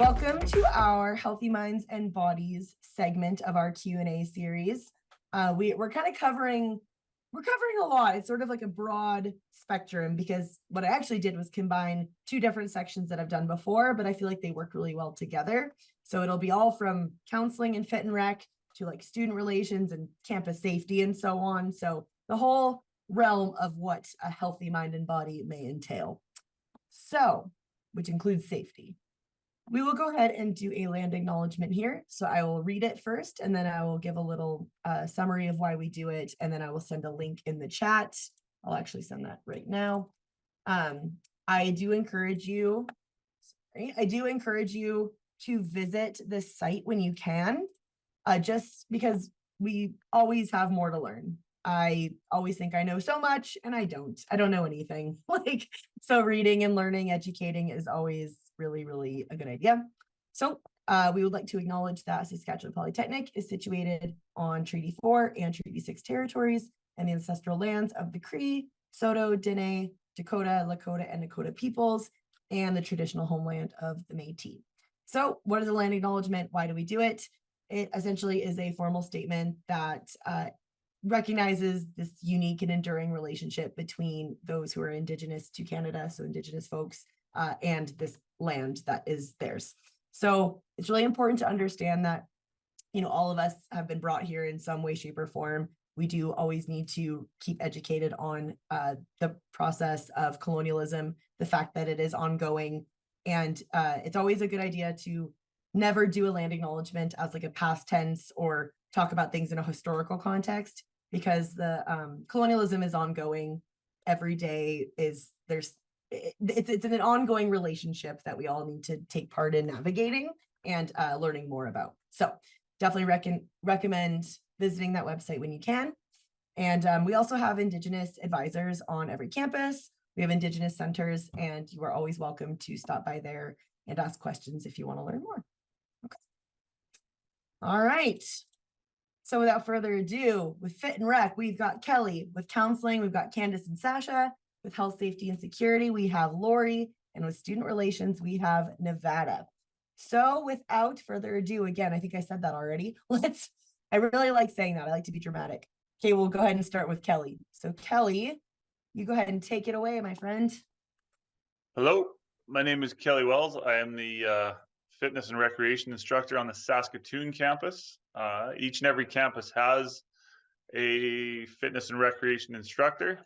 Welcome to our Healthy Minds and Bodies segment of our Q&A series. We're kind of covering a lot. It's sort of like a broad spectrum because what I actually did was combine two different sections that I've done before, but I feel like they work really well together. So it'll be all from counseling and fit and rec to like student relations and campus safety and so on. So the whole realm of what a healthy mind and body may entail. So, which includes safety. We will go ahead and do a land acknowledgement here. So I will read it first, and then I will give a little summary of why we do it, and then I will send a link in the chat. I'll actually send that right now. I do encourage you to visit this site when you can, just because we always have more to learn. I always think I know so much, and I don't know anything. So reading and learning, educating is always really, really a good idea. So we would like to acknowledge that Saskatchewan Polytechnic is situated on Treaty 4 and Treaty 6 territories and the ancestral lands of the Cree, Saulteaux, Dene, Dakota, Lakota, and Nakota peoples, and the traditional homeland of the Métis. So what is a land acknowledgement? Why do we do it? It essentially is a formal statement that recognizes this unique and enduring relationship between those who are Indigenous to Canada, so Indigenous folks, and this land that is theirs. So it's really important to understand that, all of us have been brought here in some way, shape, or form. We do always need to keep educated on the process of colonialism, the fact that it is ongoing, and it's always a good idea to never do a land acknowledgement as like a past tense or talk about things in a historical context, because the colonialism is ongoing. Every day it's an ongoing relationship that we all need to take part in navigating and learning more about. So definitely recommend visiting that website when you can. And we also have Indigenous advisors on every campus. We have Indigenous centers, and you are always welcome to stop by there and ask questions if you want to learn more. Okay. All right. So without further ado, with Fit and Rec, we've got Kelly. With counseling, we've got Candace and Sasha. With health, safety, and security, we have Lori. And with student relations, we have Nevada. So without further ado, again, I think I said that already. I really like saying that. I like to be dramatic. Okay, we'll go ahead and start with Kelly. So Kelly, you go ahead and take it away, my friend. Hello, my name is Kelly Wells. I am the fitness and recreation instructor on the Saskatoon campus. Each and every campus has a fitness and recreation instructor.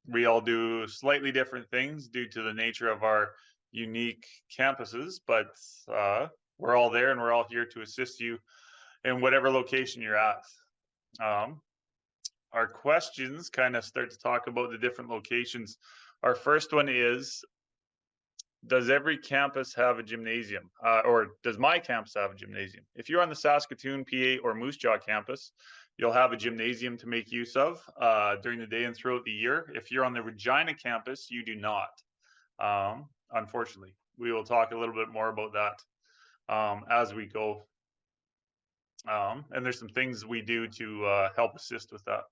We all do slightly different things due to the nature of our unique campuses, but we're all there and we're all here to assist you in whatever location you're at. Our questions kind of start to talk about the different locations. Our first one is, does every campus have a gymnasium? Or does my campus have a gymnasium? If you're on the Saskatoon, PA, or Moose Jaw campus, you'll have a gymnasium to make use of during the day and throughout the year. If you're on the Regina campus, you do not, unfortunately. We will talk a little bit more about that as we go. And there's some things we do to help assist with that.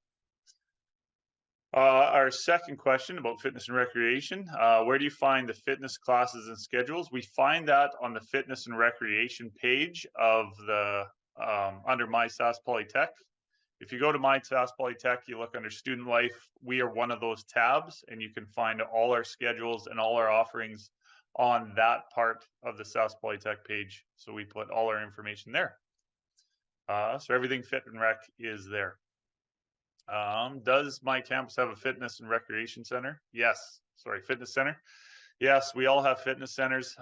Our second question about fitness and recreation, where do you find the fitness classes and schedules? We find that on the fitness and recreation page of the under My Sask Polytech. If you go to My Sask Polytech, you look under student life, we are one of those tabs, and you can find all our schedules and all our offerings on that part of the Sask Polytech page. So we put all our information there. So everything fit and rec is there. Does my campus have a fitness and recreation center? Yes. Sorry, fitness center. Yes, we all have fitness centers.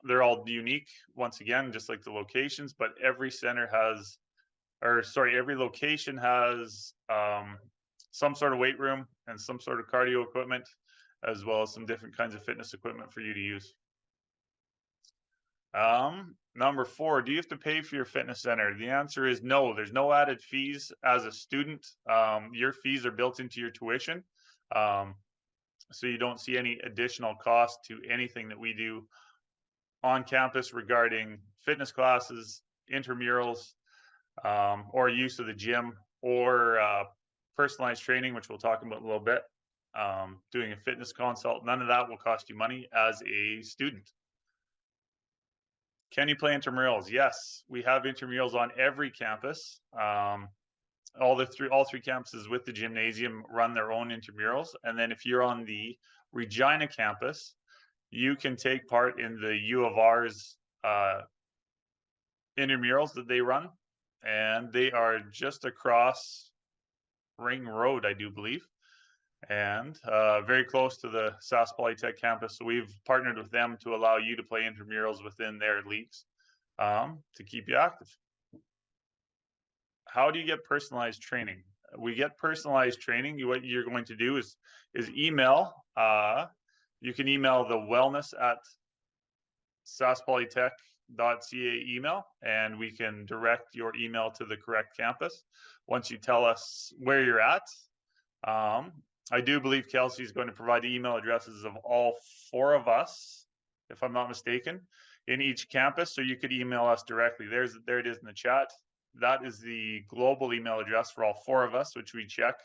They're all unique, once again, just like the locations, but every center has, every location has some sort of weight room and some sort of cardio equipment, as well as some different kinds of fitness equipment for you to use. Number 4, do you have to pay for your fitness center? The answer is no. There's no added fees as a student. Your fees are built into your tuition. So you don't see any additional cost to anything that we do on campus regarding fitness classes, intramurals, or use of the gym, or personalized training, which we'll talk about in a little bit. Doing a fitness consult, none of that will cost you money as a student. Can you play intramurals? Yes, we have intramurals on every campus. All three campuses with the gymnasium run their own intramurals, and then if you're on the Regina campus, you can take part in the U of R's intramurals that they run, and they are just across Ring Road, I do believe, and very close to the Sask Polytech campus. So we've partnered with them to allow you to play intramurals within their leagues to keep you active. How do you get personalized training? We get personalized training. What you're going to do is email. You can email the wellness at saskpolytech.ca email, and we can direct your email to the correct campus once you tell us where you're at. I do believe Kelsey is going to provide the email addresses of all 4 of us, if I'm not mistaken, in each campus. So you could email us directly. There it is in the chat. That is the global email address for all 4 of us, which we check,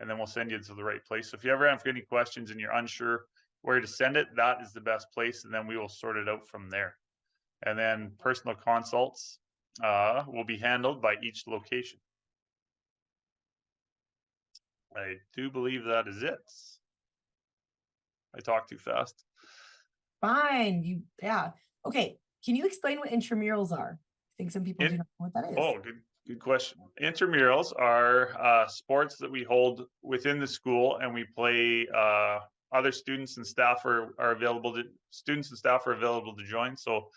and then we'll send you to the right place. So if you ever have any questions and you're unsure where to send it, that is the best place, and then we will sort it out from there. And then personal consults will be handled by each location. I do believe that is it. I talked too fast. Fine. Yeah. Okay. Can you explain what intramurals are? I think some people do not know what that is. Oh, good question. Intramurals are sports that we hold within the school, and we play. Other students and staff are available to join. So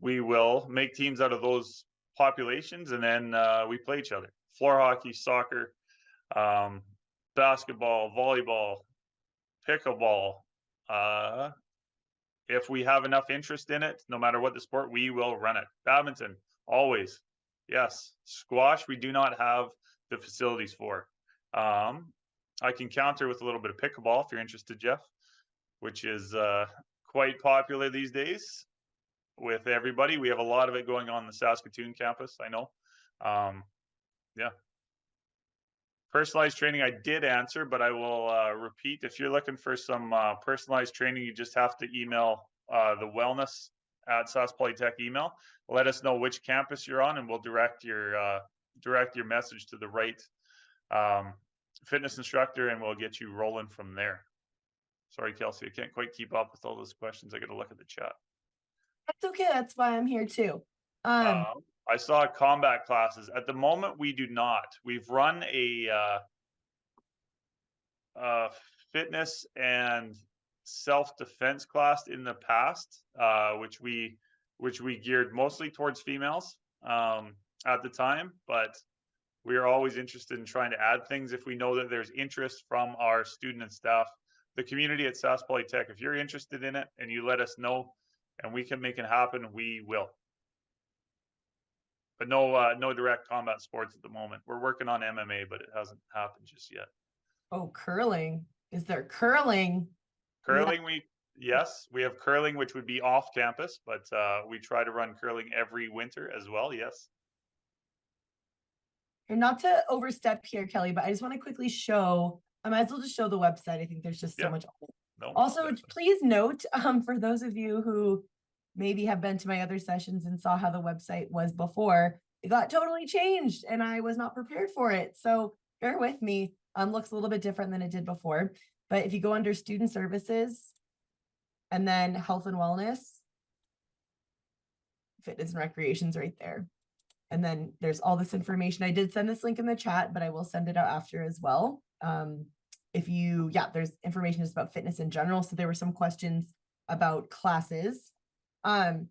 we will make teams out of those populations, and then we play each other. Floor hockey, soccer, basketball, volleyball, pickleball. If we have enough interest in it, no matter what the sport, we will run it. Badminton, always. Yes. Squash, we do not have the facilities for. I can counter with a little bit of pickleball if you're interested, Jeff, which is quite popular these days with everybody. We have a lot of it going on in the Saskatoon campus, I know. Yeah. Personalized training, I did answer, but I will repeat. If you're looking for some personalized training, you just have to email the wellness at Sask Polytech email. Let us know which campus you're on, and we'll direct your message to the right fitness instructor, and we'll get you rolling from there. Sorry, Kelsey, I can't quite keep up with all those questions. I got to look at the chat. That's okay. That's why I'm here too. I saw combat classes. At the moment, we do not. We've run a fitness and self-defense class in the past, which we geared mostly towards females at the time, but we are always interested in trying to add things if we know that there's interest from our student and staff, the community at Sask Polytech. If you're interested in it and you let us know and we can make it happen, we will. But no direct combat sports at the moment. We're working on MMA, but it hasn't happened just yet. Oh, curling. Is there curling? Curling, yes, we have curling, which would be off campus, but we try to run curling every winter as well. Yes. And not to overstep here, Kelly, but I just want to quickly show, I might as well just show the website. I think there's just so much. No, also, please note, for those of you who maybe have been to my other sessions and saw how the website was before, it got totally changed and I was not prepared for it. So bear with me. Looks a little bit different than it did before. But if you go under student services and then health and wellness, fitness and recreation's right there. And then there's all this information. I did send this link in the chat, but I will send it out after as well. There's information just about fitness in general. So there were some questions about classes.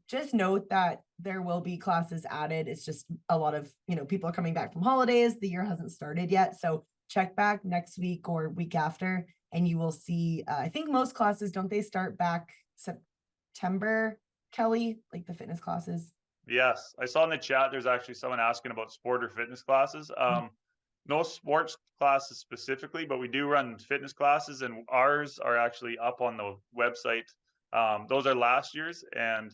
Just note that there will be classes added. It's just a lot of, people are coming back from holidays. The year hasn't started yet. So check back next week or week after, and you will see, I think most classes, don't they start back September, Kelly, like the fitness classes? Yes, I saw in the chat, there's actually someone asking about sport or fitness classes. No sports classes specifically, but we do run fitness classes, and ours are actually up on the website. Those are last year's, and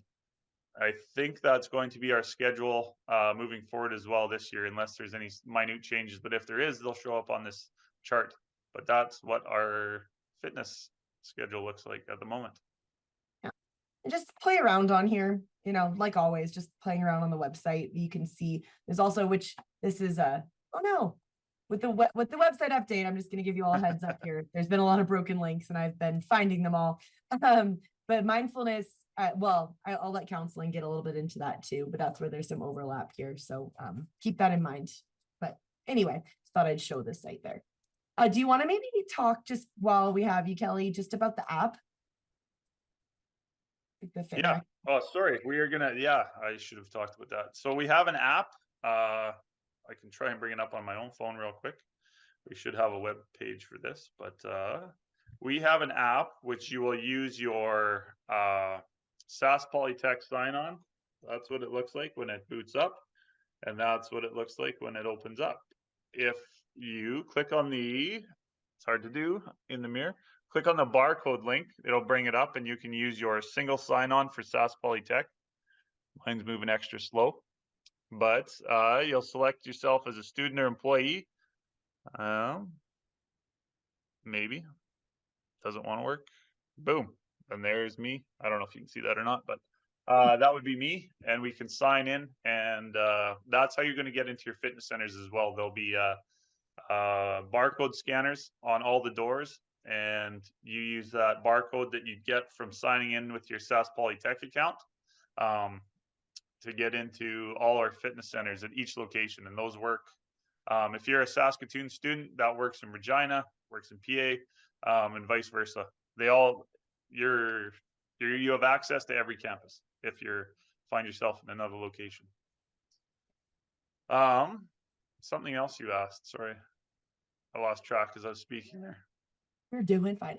I think that's going to be our schedule moving forward as well this year, unless there's any minute changes. But if there is, they'll show up on this chart. But that's what our fitness schedule looks like at the moment. Yeah. and just play around on here, you know, like always, just playing around on the website. You can see there's also, which this is oh no, with the website update, I'm just going to give you all a heads up here. There's been a lot of broken links and I've been finding them all. But mindfulness, well, I'll let counseling get a little bit into that too, but that's where there's some overlap here. So keep that in mind. But anyway, just thought I'd show this site there. Do you want to maybe talk just while we have you, Kelly, just about the app? Like the Yeah. FitRec. Oh, sorry. We are gonna. Yeah, I should have talked about that. So we have an app. I can try and bring it up on my own phone real quick. We should have a web page for this, but we have an app which you will use your SAS Polytech sign-on. That's what it looks like when it boots up, and that's what it looks like when it opens up. If you click on it's hard to do in the mirror, click on the barcode link, it'll bring it up and you can use your single sign-on for SAS Polytech. Mine's moving extra slow, but you'll select yourself as a student or employee. Maybe doesn't want to work. Boom. And there's me. I don't know if you can see that or not, but that would be me. And we can sign in, and that's how you're going to get into your fitness centers as well. There'll be barcode scanners on all the doors, and you use that barcode that you get from signing in with your SAS Polytech account to get into all our fitness centers at each location. And those work. If you're a Saskatoon student, that works in Regina, works in PA, and vice versa. They all, you have access to every campus if you find yourself in another location. Something else you asked, sorry. I lost track as I was speaking there. You're doing fine.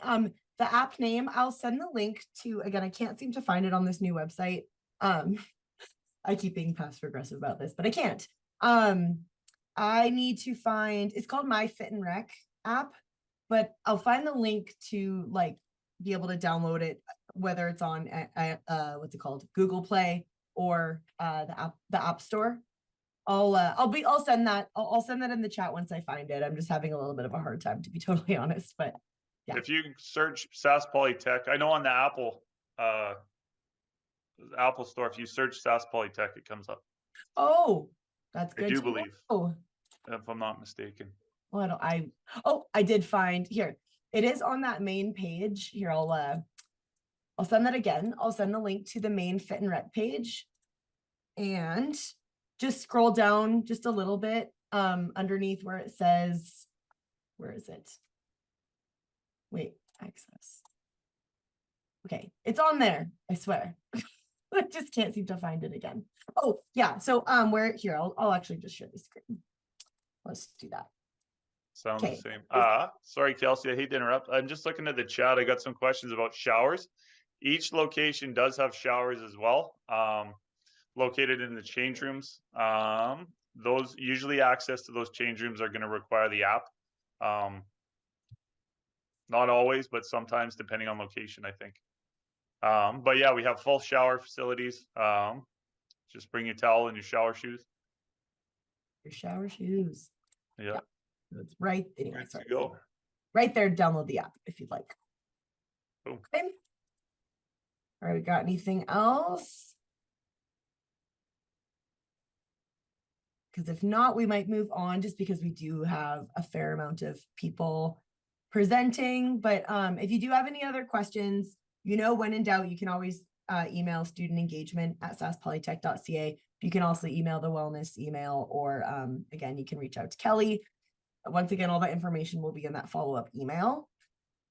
The app name, I'll send the link to, again, I can't seem to find it on this new website. I keep being passive aggressive about this, but I can't. I need to find, it's called My Fit and Rec app, but I'll find the link to like be able to download it, whether it's on what's it called, Google Play or the App Store. I'll send that. I'll send that in the chat once I find it. I'm just having a little bit of a hard time, to be totally honest, but yeah. If you search SAS Polytech, I know on the Apple Store, if you search SAS Polytech, it comes up. Oh, that's good. I do believe, if I'm not mistaken. Well, I did find here. It is on that main page. Here, I'll send that again. I'll send the link to the main Fit and Rec page, and just scroll down just a little bit underneath where it says, where is it? Wait, access. Okay, it's on there, I swear. I just can't seem to find it again. Oh, yeah. So where here, I'll actually just share the screen. Let's do that. Sounds the same. Sorry, Kelsey, I hate to interrupt. I'm just looking at the chat. I got some questions about showers. Each location does have showers as well, located in the change rooms. Those usually access to those change rooms are going to require the app. Not always, but sometimes depending on location, I think. But yeah, we have full shower facilities. Just bring your towel and your shower shoes. Your shower shoes. Yeah. It's right there. Sorry. Go. Right there, download the app if you'd like. Cool. Okay. All right, we got anything else? Because if not, we might move on, just because we do have a fair amount of people presenting. But if you do have any other questions, you know, when in doubt, you can always email studentengagement@saspolytech.ca. You can also email the wellness email, or again, you can reach out to Kelly. Once again, all that information will be in that follow-up email.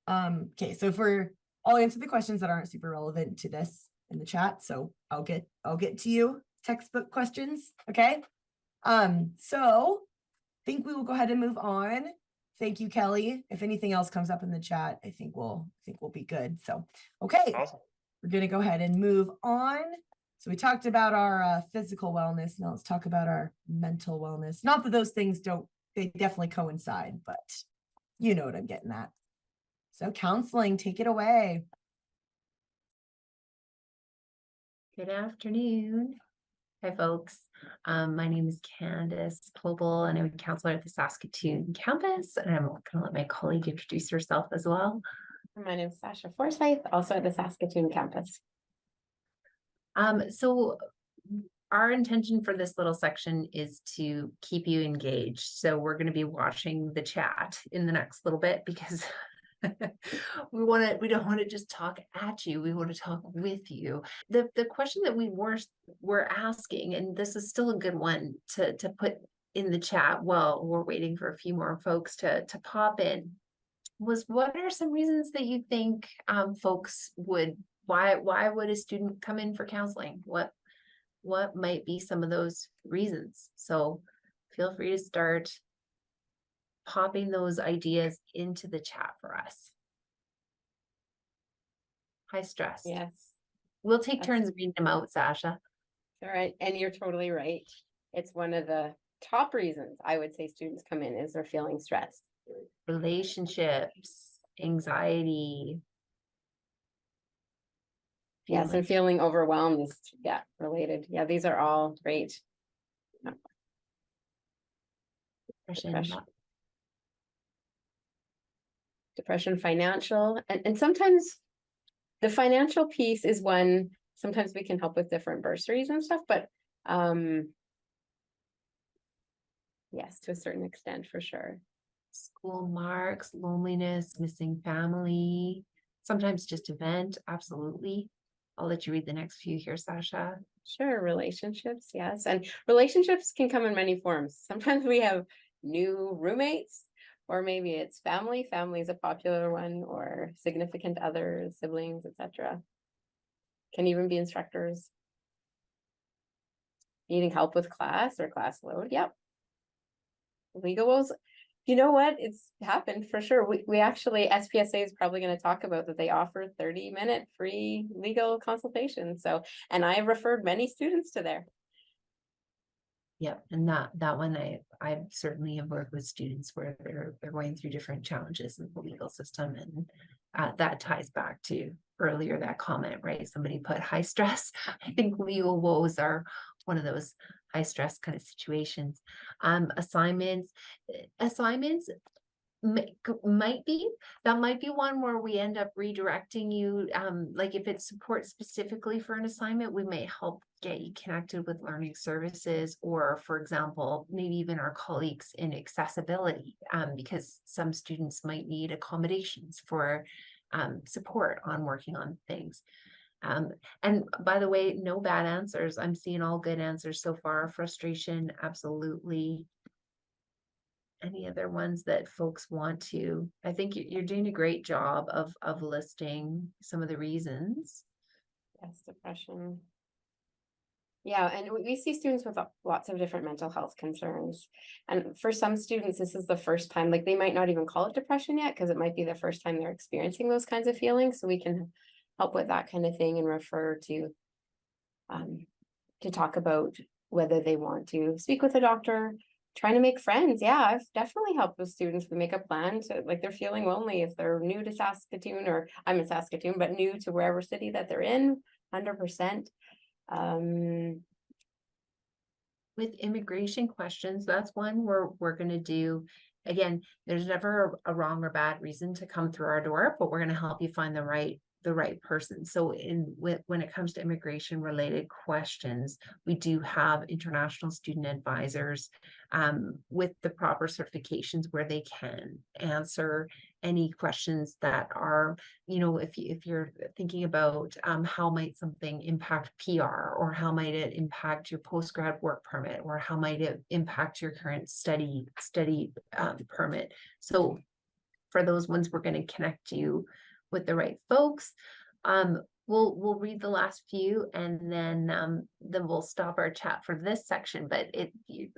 Okay, so I'll answer the questions that aren't super relevant to this in the chat. So I'll get to you, textbook questions. Okay. So I think we will go ahead and move on. Thank you, Kelly. If anything else comes up in the chat, I think we'll be good. So, okay. Awesome. We're going to go ahead and move on. So we talked about our physical wellness. Now let's talk about our mental wellness. Not that those things they definitely coincide, but you know what I'm getting at. So counseling, take it away. Good afternoon. Hi, folks. My name is Candace Plobel, and I'm a counselor at the Saskatoon campus. And I'm going to let my colleague introduce herself as well. My name is Sasha Forsyth, also at the Saskatoon campus. So our intention for this little section is to keep you engaged. So we're going to be watching the chat in the next little bit because we don't want to just talk at you. We want to talk with you. The question that we're asking, and this is still a good one to put in the chat while we're waiting for a few more folks to pop in, was what are some reasons that you think folks would, why would a student come in for counseling? What might be some of those reasons? So feel free to start popping those ideas into the chat for us. High stress. Yes, We'll take That's- turns reading them out, Sasha. all right, and you're totally right. It's one of the top reasons I would say students come in is they're feeling stressed. Relationships, anxiety. Yes, and feeling overwhelmed is, yeah, related. Yeah, these are all great. depression. Depression, financial, and sometimes the financial piece is one, sometimes we can help with different bursaries and stuff, but yes, to a certain extent, for sure. School marks, loneliness, missing family, sometimes just event, absolutely. I'll let you read the next few here, Sasha. Sure, relationships, yes, and relationships can come in many forms. Sometimes we have new roommates, or maybe it's family. Family is a popular one, or significant others, siblings, etc. Can even be instructors. Needing help with class or class load, yep. Legal woes, you know what, it's happened for sure. We actually, SPSA is probably going to talk about that they offer 30-minute free legal consultation. So, and I referred many students to there. Yep, and that one I certainly have worked with students where they're going through different challenges in the legal system, and that ties back to earlier that comment, right? Somebody put high stress. I think legal woes are one of those high stress kind of situations. Assignments might be one where we end up redirecting you. Like if it's support specifically for an assignment, we may help get you connected with learning services, or for example, maybe even our colleagues in accessibility, because some students might need accommodations for support on working on things. And by the way, no bad answers. I'm seeing all good answers so far. Frustration, absolutely. Any other ones that folks want to? I think you're doing a great job of listing some of the reasons. Yes, depression. Yeah, and we see students with lots of different mental health concerns. And for some students, this is the first time, like they might not even call it depression yet, because it might be the first time they're experiencing those kinds of feelings. So we can help with that kind of thing and refer to talk about whether they want to speak with a doctor, trying to make friends. Yeah, I've definitely helped with students. We make a plan to, like, they're feeling lonely if they're new to Saskatoon, or I'm in Saskatoon, but new to wherever city that they're in, 100%. With immigration questions, that's one where we're going to do, again, there's never a wrong or bad reason to come through our door, but we're going to help you find the right person. So when it comes to immigration related questions, we do have international student advisors with the proper certifications where they can answer any questions that are, if you're thinking about how might something impact PR, or how might it impact your post-grad work permit, or how might it impact your current study permit. So for those ones, we're going to connect you with the right folks. We'll read the last few, and then we'll stop our chat for this section. But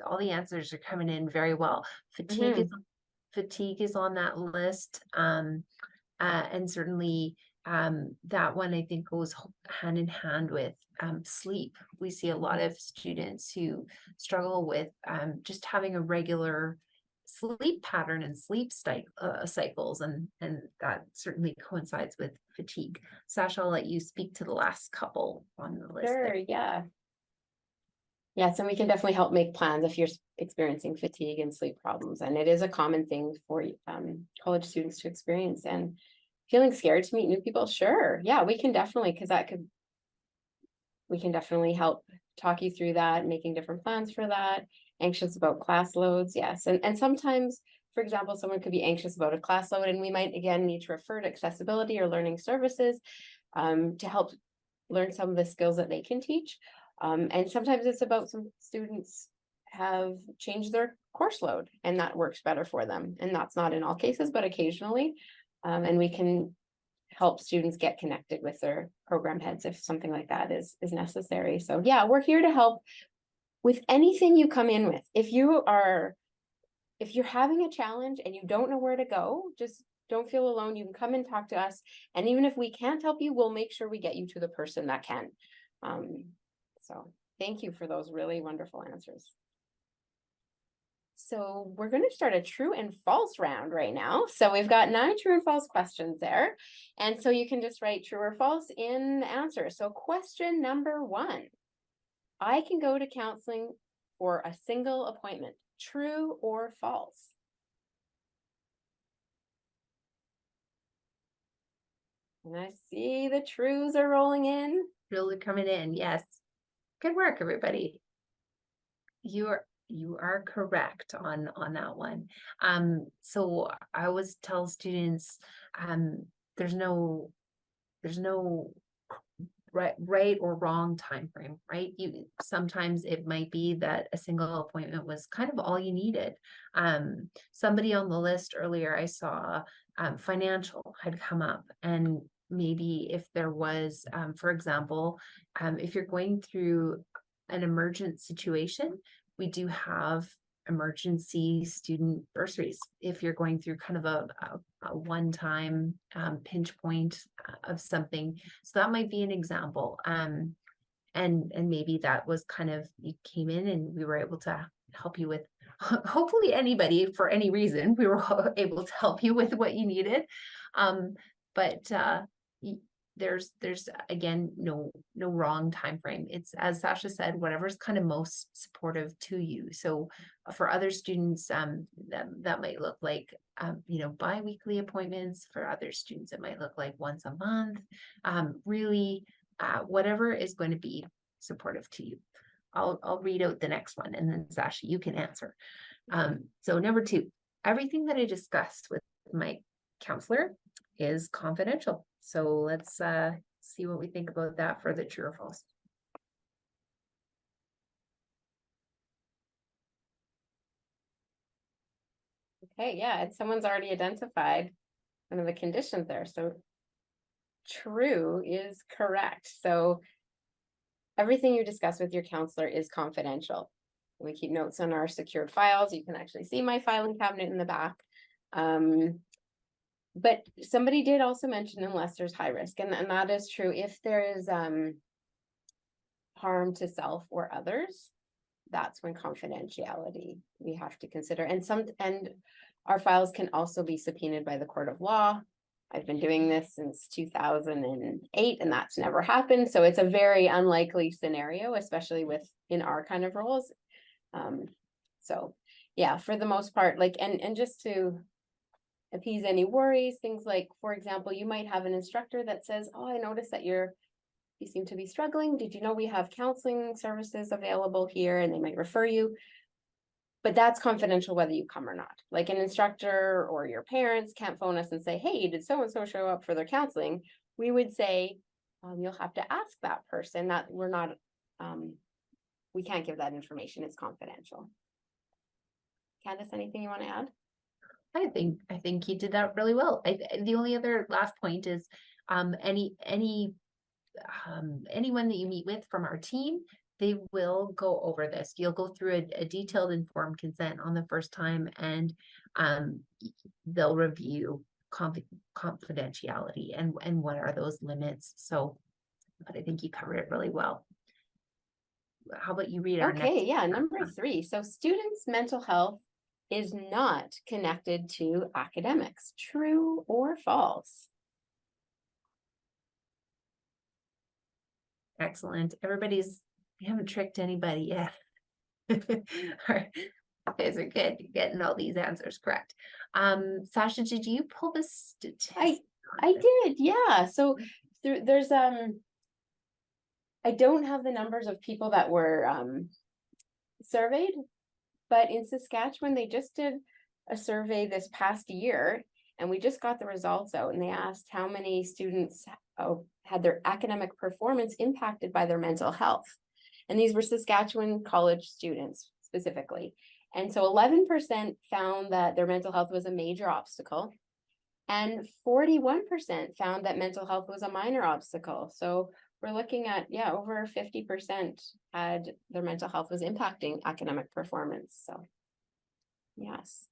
all the answers are coming in very well. Fatigue is on that list, and certainly that one I think goes hand in hand with sleep. We see a lot of students who struggle with just having a regular sleep pattern and sleep cycles, and that certainly coincides with fatigue. Sasha, I'll let you speak to the last couple on the list. Sure, yeah. Yes, and we can definitely help make plans if you're experiencing fatigue and sleep problems. And it is a common thing for college students to experience. And feeling scared to meet new people, sure. Yeah, we can definitely, because that could we can definitely help talk you through that, making different plans for that. Anxious about class loads, yes. And sometimes, for example, someone could be anxious about a class load, and we might again need to refer to accessibility or learning services to help learn some of the skills that they can teach. And sometimes it's about some students have changed their course load and that works better for them. And that's not in all cases, but occasionally. And we can help students get connected with their program heads if something like that is necessary. So yeah, we're here to help with anything you come in with. If you're having a challenge and you don't know where to go, just don't feel alone. You can come and talk to us. And even if we can't help you, we'll make sure we get you to the person that can. So thank you for those really wonderful answers. So we're going to start a true and false round right now. So we've got 9 true and false questions there. And so you can just write true or false in the answer. So question number 1, I can go to counseling for a single appointment. True or false? And I see the trues are rolling in. Really coming in. Yes. Good work, everybody. You are correct on that one. So I always tell students, there's no right or wrong time frame, right? Sometimes it might be that a single appointment was kind of all you needed. Somebody on the list earlier I saw, financial had come up, and maybe if there was, for example, if you're going through an emergent situation, we do have emergency student bursaries if you're going through kind of a one-time pinch point of something. So that might be an example. And maybe that was kind of, you came in and we were able to help you with, hopefully anybody for any reason, we were able to help you with what you needed. But there's again no wrong time frame. It's, as Sasha said, whatever's kind of most supportive to you. So for other students, that might look like bi-weekly appointments. For other students, it might look like once a month. Really, whatever is going to be supportive to you. I'll read out the next one, and then Sasha, you can answer. So number 2, everything that I discussed with my counselor is confidential. So let's see what we think about that for the true or false. Okay, yeah, and someone's already identified one of the conditions there. So true is correct. So everything you discuss with your counselor is confidential. We keep notes on our secured files. You can actually see my filing cabinet in the back. But somebody did also mention unless there's high risk, and that is true. If there is harm to self or others, that's when confidentiality we have to consider. And our files can also be subpoenaed by the court of law. I've been doing this since 2008, and that's never happened. So it's a very unlikely scenario, especially in our kind of roles. So yeah, for the most part, like, and just to appease any worries, things like, for example, you might have an instructor that says, oh, I noticed that you seem to be struggling. Did you know we have counseling services available here? And they might refer you. But that's confidential whether you come or not. Like an instructor or your parents can't phone us and say, hey, did so-and-so show up for their counseling? We would say, you'll have to ask that person. That we're not, we can't give that information. It's confidential. Candace, anything you want to add? I think you did that really well. The only other last point is anyone that you meet with from our team, they will go over this. You'll go through a detailed informed consent on the first time, and they'll review confidentiality and what are those limits. So, but I think you covered it really well. How about you read our next? Okay, yeah, number 3. So students' mental health is not connected to academics. True or false? Excellent. We haven't tricked anybody yet. All right. You guys are good. You're getting all these answers correct. Sasha, did you pull the statistics? I did, yeah. So there's I don't have the numbers of people that were surveyed, but in Saskatchewan, they just did a survey this past year, and we just got the results out, and they asked how many students had their academic performance impacted by their mental health. And these were Saskatchewan college students specifically. And so 11% found that their mental health was a major obstacle, and 41% found that mental health was a minor obstacle. So we're looking at, over 50% had their mental health was impacting academic performance. So yes,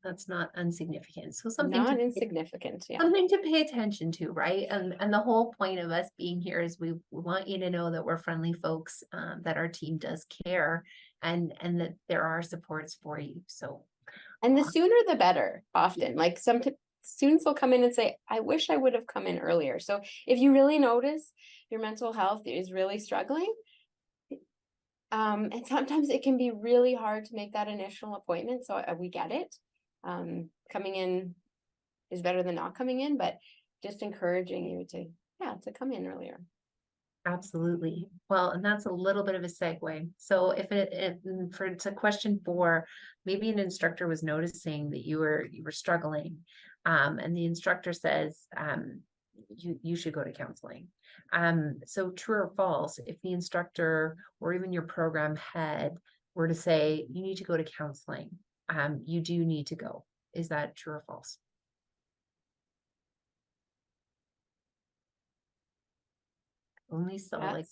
That's not insignificant. So something not to pay, insignificant. Yeah. something to pay attention to, right? And the whole point of us being here is we want you to know that we're friendly folks, that our team does care, and that there are supports for you. So And the sooner the better, often. Like some students will come in and say, I wish I would have come in earlier. So if you really notice your mental health is really struggling, and sometimes it can be really hard to make that initial appointment. So we get it. Coming in is better than not coming in, but just encouraging you to come in earlier. absolutely. Well, and that's a little bit of a segue. So if it's a question for, maybe an instructor was noticing that you were struggling, and the instructor says, you should go to counseling. So true or false, if the instructor or even your program head were to say, you need to go to counseling, you do need to go. Is that true or false? Only so like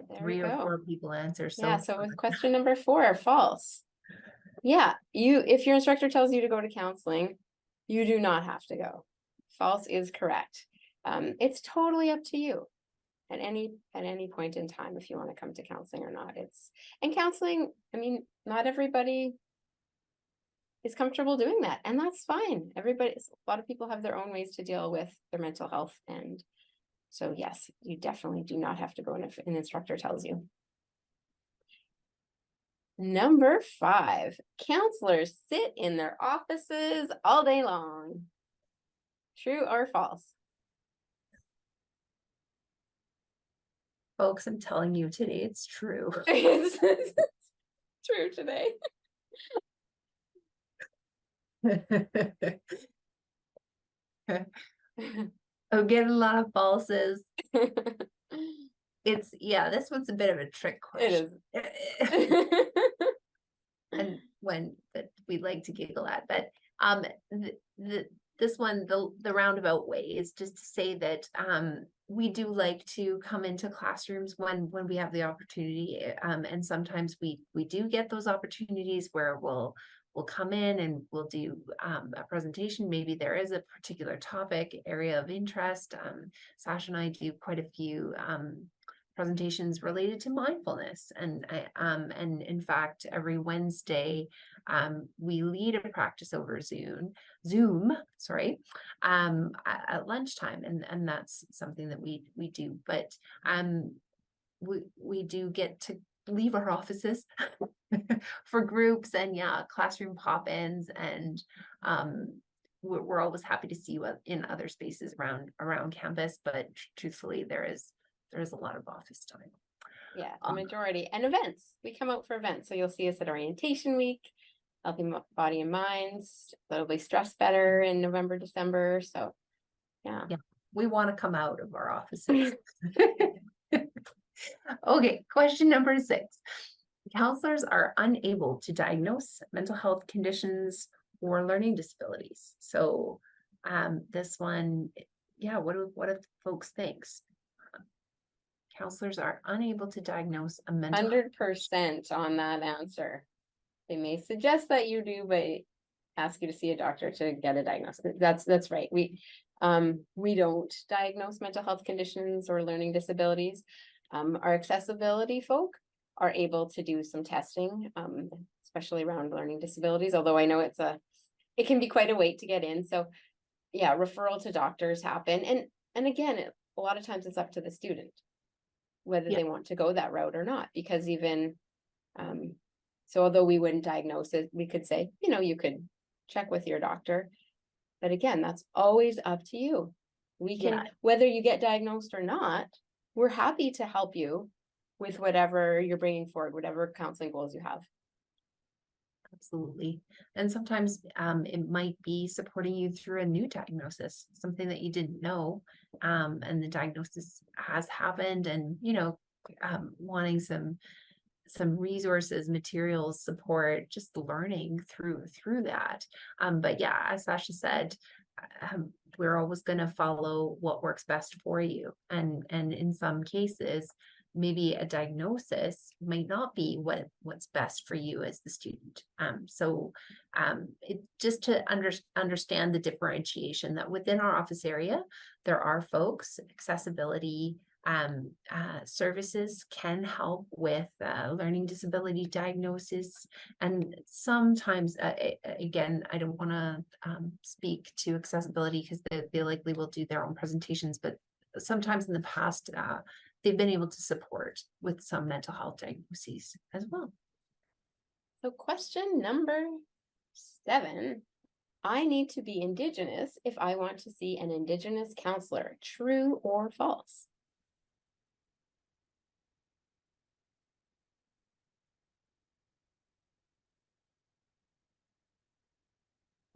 There 3 we or go. 4 people answer. Yeah, so with question number 4, false. Yeah, if your instructor tells you to go to counseling, you do not have to go. False is correct. It's totally up to you at any point in time if you want to come to counseling or not. And counseling, I mean, not everybody is comfortable doing that, and that's fine. A lot of people have their own ways to deal with their mental health, and so yes, you definitely do not have to go if an instructor tells you. Number 5, counselors sit in their offices all day long. True or false? Folks, I'm telling you today, it's true. It's true today. I'm getting a lot of falses. This one's a bit of a trick question. It is. And one that we'd like to giggle at, but this one, the roundabout way is just to say that we do like to come into classrooms when we have the opportunity, and sometimes we do get those opportunities where we'll come in and we'll do a presentation. Maybe there is a particular topic area of interest. Sasha and I do quite a few presentations related to mindfulness, and in fact every Wednesday we lead a practice over Zoom at lunchtime, and that's something that we do. But we do get to leave our offices for groups and classroom pop-ins, and we're always happy to see you in other spaces around campus, but truthfully there is a lot of office time. Yeah, the majority. And events. We come out for events. So you'll see us at orientation week, Healthy Body and Minds, Literally Stress Better in November, December. So yeah. We want to come out of our offices. Okay, question number 6. Counselors are unable to diagnose mental health conditions or learning disabilities. So this one, what do folks think? Counselors are unable to diagnose a mental 100% on that answer. They may suggest that you do, but ask you to see a doctor to get a diagnosis. That's right. We don't diagnose mental health conditions or learning disabilities. Our accessibility folk are able to do some testing, especially around learning disabilities, although I know it can be quite a wait to get in. So yeah, referral to doctors happen. And again, a lot of times it's up to the student whether they want to go that route or not, because even so although we wouldn't diagnose it, we could say, you could check with your doctor, but again, that's always up to you. We can, whether you get diagnosed or not, we're happy to help you with whatever you're bringing forward, whatever counseling goals you have. Absolutely. And sometimes it might be supporting you through a new diagnosis, something that you didn't know, and the diagnosis has happened, and wanting some resources, materials, support, just learning through that. But yeah, as Sasha said, we're always going to follow what works best for you, and in some cases, maybe a diagnosis might not be what's best for you as the student. It just to understand the differentiation that within our office area, there are folks, accessibility services can help with learning disability diagnosis. And sometimes, again, I don't want to speak to accessibility because they likely will do their own presentations, but sometimes in the past, they've been able to support with some mental health diagnoses as well. So question number 7, I need to be Indigenous if I want to see an Indigenous counselor, true or false?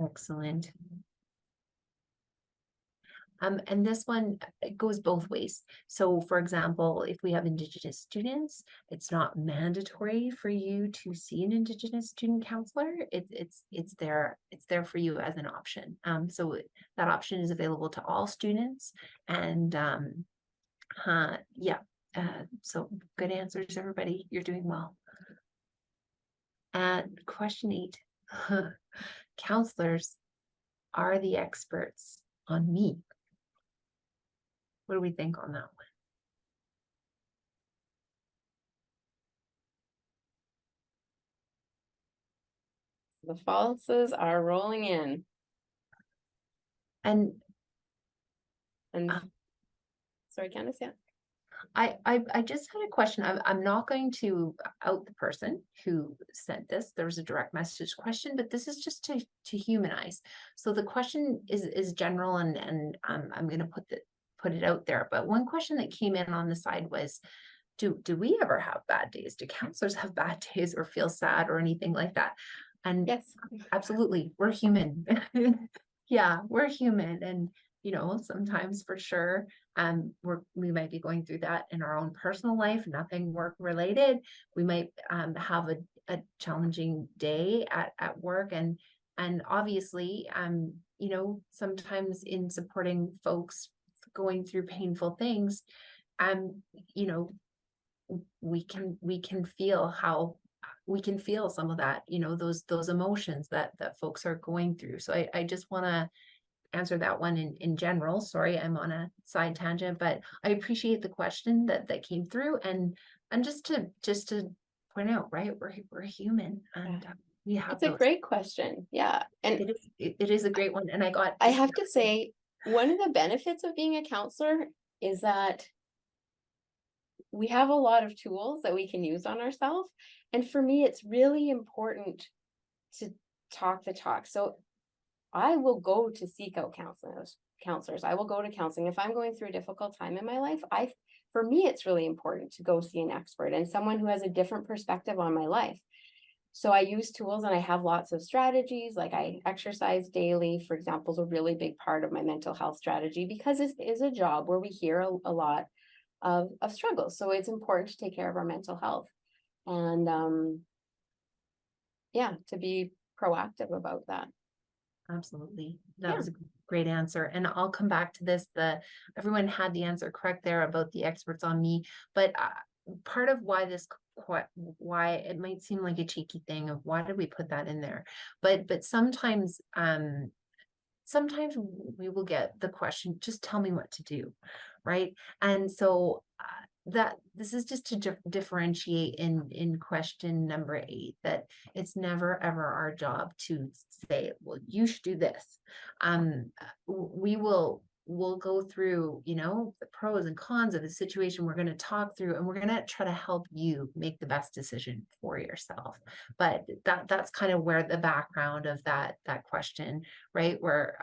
Excellent. And this one, it goes both ways. So for example, if we have Indigenous students, it's not mandatory for you to see an Indigenous student counselor. It's there for you as an option. So that option is available to all students. And so good answers, everybody. You're doing well. And question 8, counselors are the experts on me. What do we think on that one? The falses are rolling in. And sorry, Candace, yeah. I just had a question. I'm not going to out the person who sent this. There was a direct message question, but this is just to humanize. So the question is general, and I'm going to put it out there. But one question that came in on the side was, do we ever have bad days? Do counselors have bad days or feel sad or anything like that? And Yes, absolutely, we're human. Yeah, we're human, and sometimes for sure, we might be going through that in our own personal life, nothing work related. We might have a challenging day at work, and obviously, sometimes in supporting folks going through painful things, we can feel some of that, those emotions that folks are going through. So I just want to answer that one in general. Sorry, I'm on a side tangent, but I appreciate the question that came through, and just to point out, right, we're human, and we have it's a great question. Yeah, and it is a great one. And I have to say, one of the benefits of being a counselor is that we have a lot of tools that we can use on ourselves. And for me, it's really important to talk the talk. So I will go to seek out counselors. I will go to counseling. If I'm going through a difficult time in my life, for me, it's really important to go see an expert and someone who has a different perspective on my life. So I use tools, and I have lots of strategies. Like I exercise daily, for example, is a really big part of my mental health strategy, because it is a job where we hear a lot of struggles. So it's important to take care of our mental health, and to be proactive about that. Absolutely. That was a great answer. And I'll come back to this. Everyone had the answer correct there about the experts on me, but part of why it might seem like a cheeky thing of why did we put that in there? But sometimes we will get the question, just tell me what to do, right? And so that this is just to differentiate in question number 8, that it's never ever our job to say, well, you should do this. We'll go through, the pros and cons of the situation. We're going to talk through, and we're going to try to help you make the best decision for yourself. But that's kind of where the background of that question, right? Where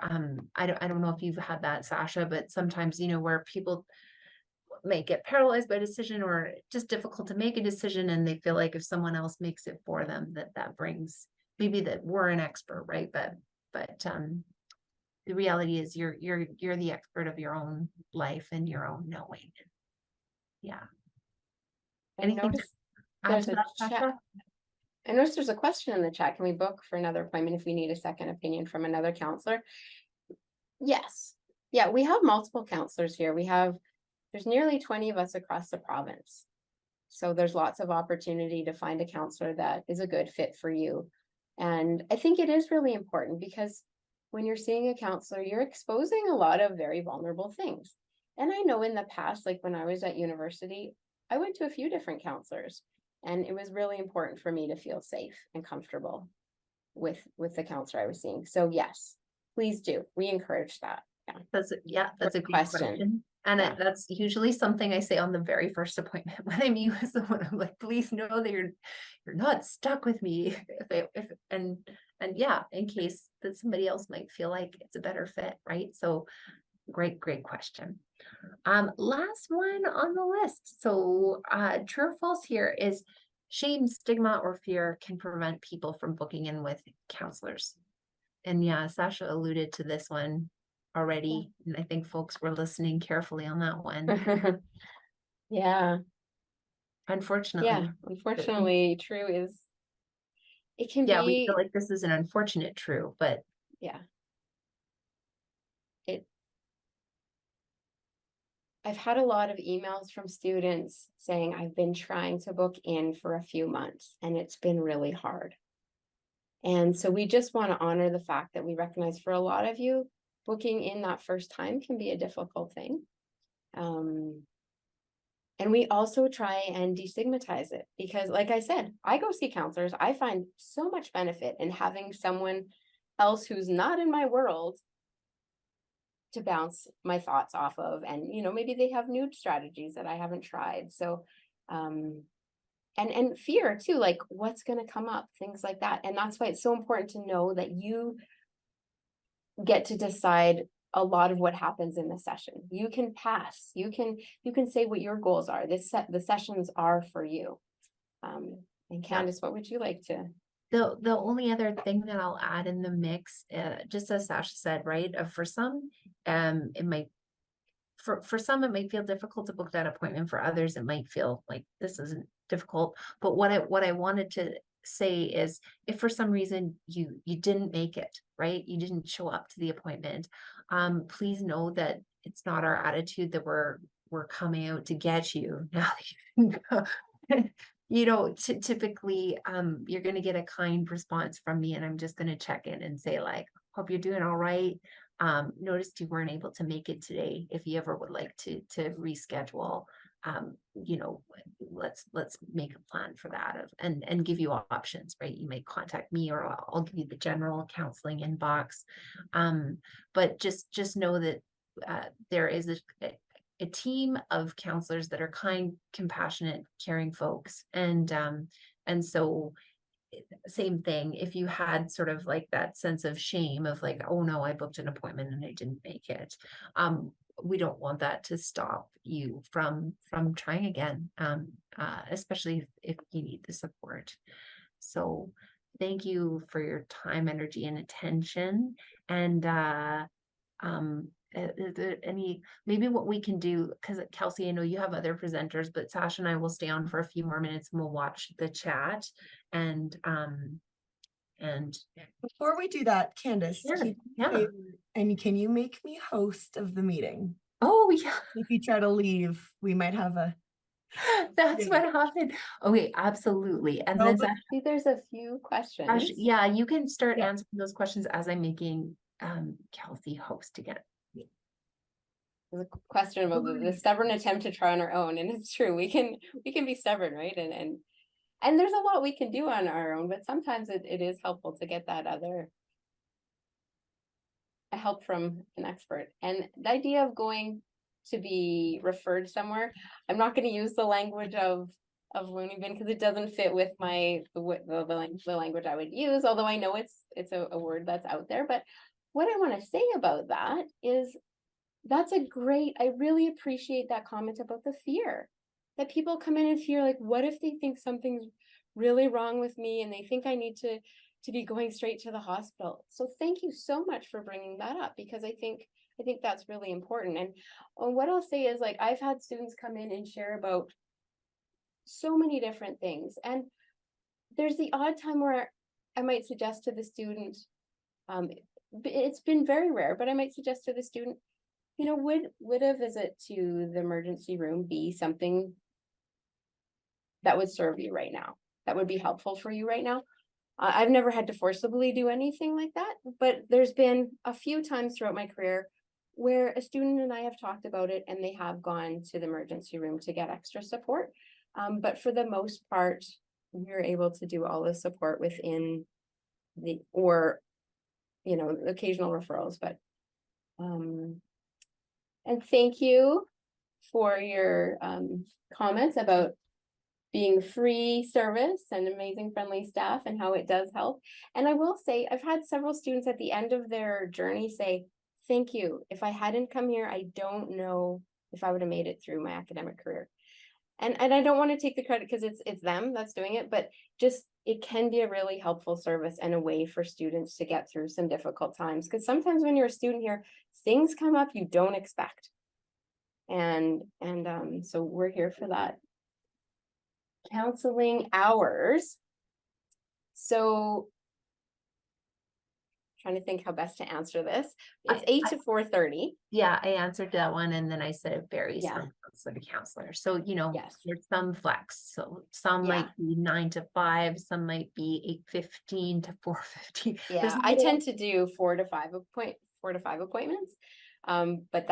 I don't know if you've had that, Sasha, but sometimes, where people, might get paralyzed by decision or just difficult to make a decision, and they feel like if someone else makes it for them, that brings, maybe that we're an expert, right? But the reality is you're the expert of your own life and your own knowing. Yeah. I Anything to noticed add there's to a that, chat. Sasha? I noticed there's a question in the chat. Can we book for another appointment if we need a second opinion from another counselor? Yes. Yeah, we have multiple counselors here. There's nearly 20 of us across the province. So there's lots of opportunity to find a counselor that is a good fit for you. And I think it is really important because when you're seeing a counselor, you're exposing a lot of very vulnerable things. And I know in the past, like when I was at university, I went to a few different counselors, and it was really important for me to feel safe and comfortable with the counselor I was seeing. So yes, please do. We encourage that. Yeah. That's a Great good question. question. And Yeah. that's usually something I say on the very first appointment when I meet with someone. I'm like, please know that you're not stuck with me. And yeah, in case that somebody else might feel like it's a better fit, right? So great question. Last one on the list. So true or false here is shame, stigma, or fear can prevent people from booking in with counselors. And yeah, Sasha alluded to this one already, and I think folks were listening carefully on that one. Yeah. Unfortunately. Yeah. Unfortunately, true is it can Yeah, we be. feel like this is an unfortunate true, but Yeah. I've had a lot of emails from students saying I've been trying to book in for a few months and it's been really hard. And so we just want to honor the fact that we recognize for a lot of you, booking in that first time can be a difficult thing. And we also try and destigmatize it because, like I said, I go see counselors. I find so much benefit in having someone else who's not in my world to bounce my thoughts off of. And, maybe they have new strategies that I haven't tried. So, and fear too, like what's going to come up, things like that. And that's why it's so important to know that you get to decide a lot of what happens in the session. You can pass, you can say what your goals are. The sessions are for you. And Candace, what would you like to? the only other thing that I'll add in the mix, just as Sasha said, right? For some, it might for some it might feel difficult to book that appointment. For others, it might feel like this isn't difficult. But what I wanted to say is, if for some reason you didn't make it, right? You didn't show up to the appointment, please know that it's not our attitude that we're coming out to get you now that you can go. Typically, you're going to get a kind response from me, and I'm just going to check in and say, like, hope you're doing all right. Noticed you weren't able to make it today. If you ever would like to reschedule, let's make a plan for that and give you options, right? You may contact me, or I'll give you the general counseling inbox. But just know that there is a team of counselors that are kind, compassionate, caring folks. And so same thing, if you had sort of like that sense of shame of like, oh no, I booked an appointment and I didn't make it. We don't want that to stop you from trying again, especially if you need the support. So thank you for your time, energy, and attention. And is there any, maybe what we can do, because Kelsey, I know you have other presenters, but Sasha and I will stay on for a few more minutes and we'll watch the chat. And Before we do that, Candace, Sure, keep yeah. favor, and can you make me host of the meeting? Oh yeah, If you try to leave, we might have a. that's Yeah. what happened. Okay, absolutely. And No, then but- See, there's a few questions. yeah, you can start Yeah. answering those questions as I'm making Kelsey host again. There's a question about the stubborn attempt to try on our own, and it's true. We can be stubborn, right? And there's a lot we can do on our own, but sometimes it is helpful to get that other help from an expert. And the idea of going to be referred somewhere, I'm not going to use the language of loony bin because it doesn't fit with the language I would use, although I know it's a word that's out there. But what I want to say about that is that's I really appreciate that comment about the fear. That people come in and fear, like, what if they think something's really wrong with me and they think I need to be going straight to the hospital. So thank you so much for bringing that up, because I think that's really important. And what I'll say is, like, I've had students come in and share about so many different things. And there's the odd time where I might suggest to the student, it's been very rare, but I might suggest to the student, you know, would a visit to the emergency room be something that would serve you right now, that would be helpful for you right now? I've never had to forcibly do anything like that, but there's been a few times throughout my career where a student and I have talked about it and they have gone to the emergency room to get extra support. But for the most part, we're able to do all the support within or, you know, occasional referrals, but, and thank you for your, comments about being free service and amazing friendly staff and how it does help. And I will say, I've had several students at the end of their journey say, thank you. If I hadn't come here, I don't know if I would have made it through my academic career. And I don't want to take the credit because it's them that's doing it, but just it can be a really helpful service and a way for students to get through some difficult times. Because sometimes when you're a student here, things come up you don't expect. And so we're here for that. Counseling hours. So trying to think how best to answer this. It's 8 to 4:30. Yeah, I answered that one and then I said it varies Yeah. from counselor to counselor. So, you know, Yes. there's some flex. So some Yeah. might be 9 to 5, some might be 8:15 to 4:15. Yeah, I tend to do 4 to 5 appointments. But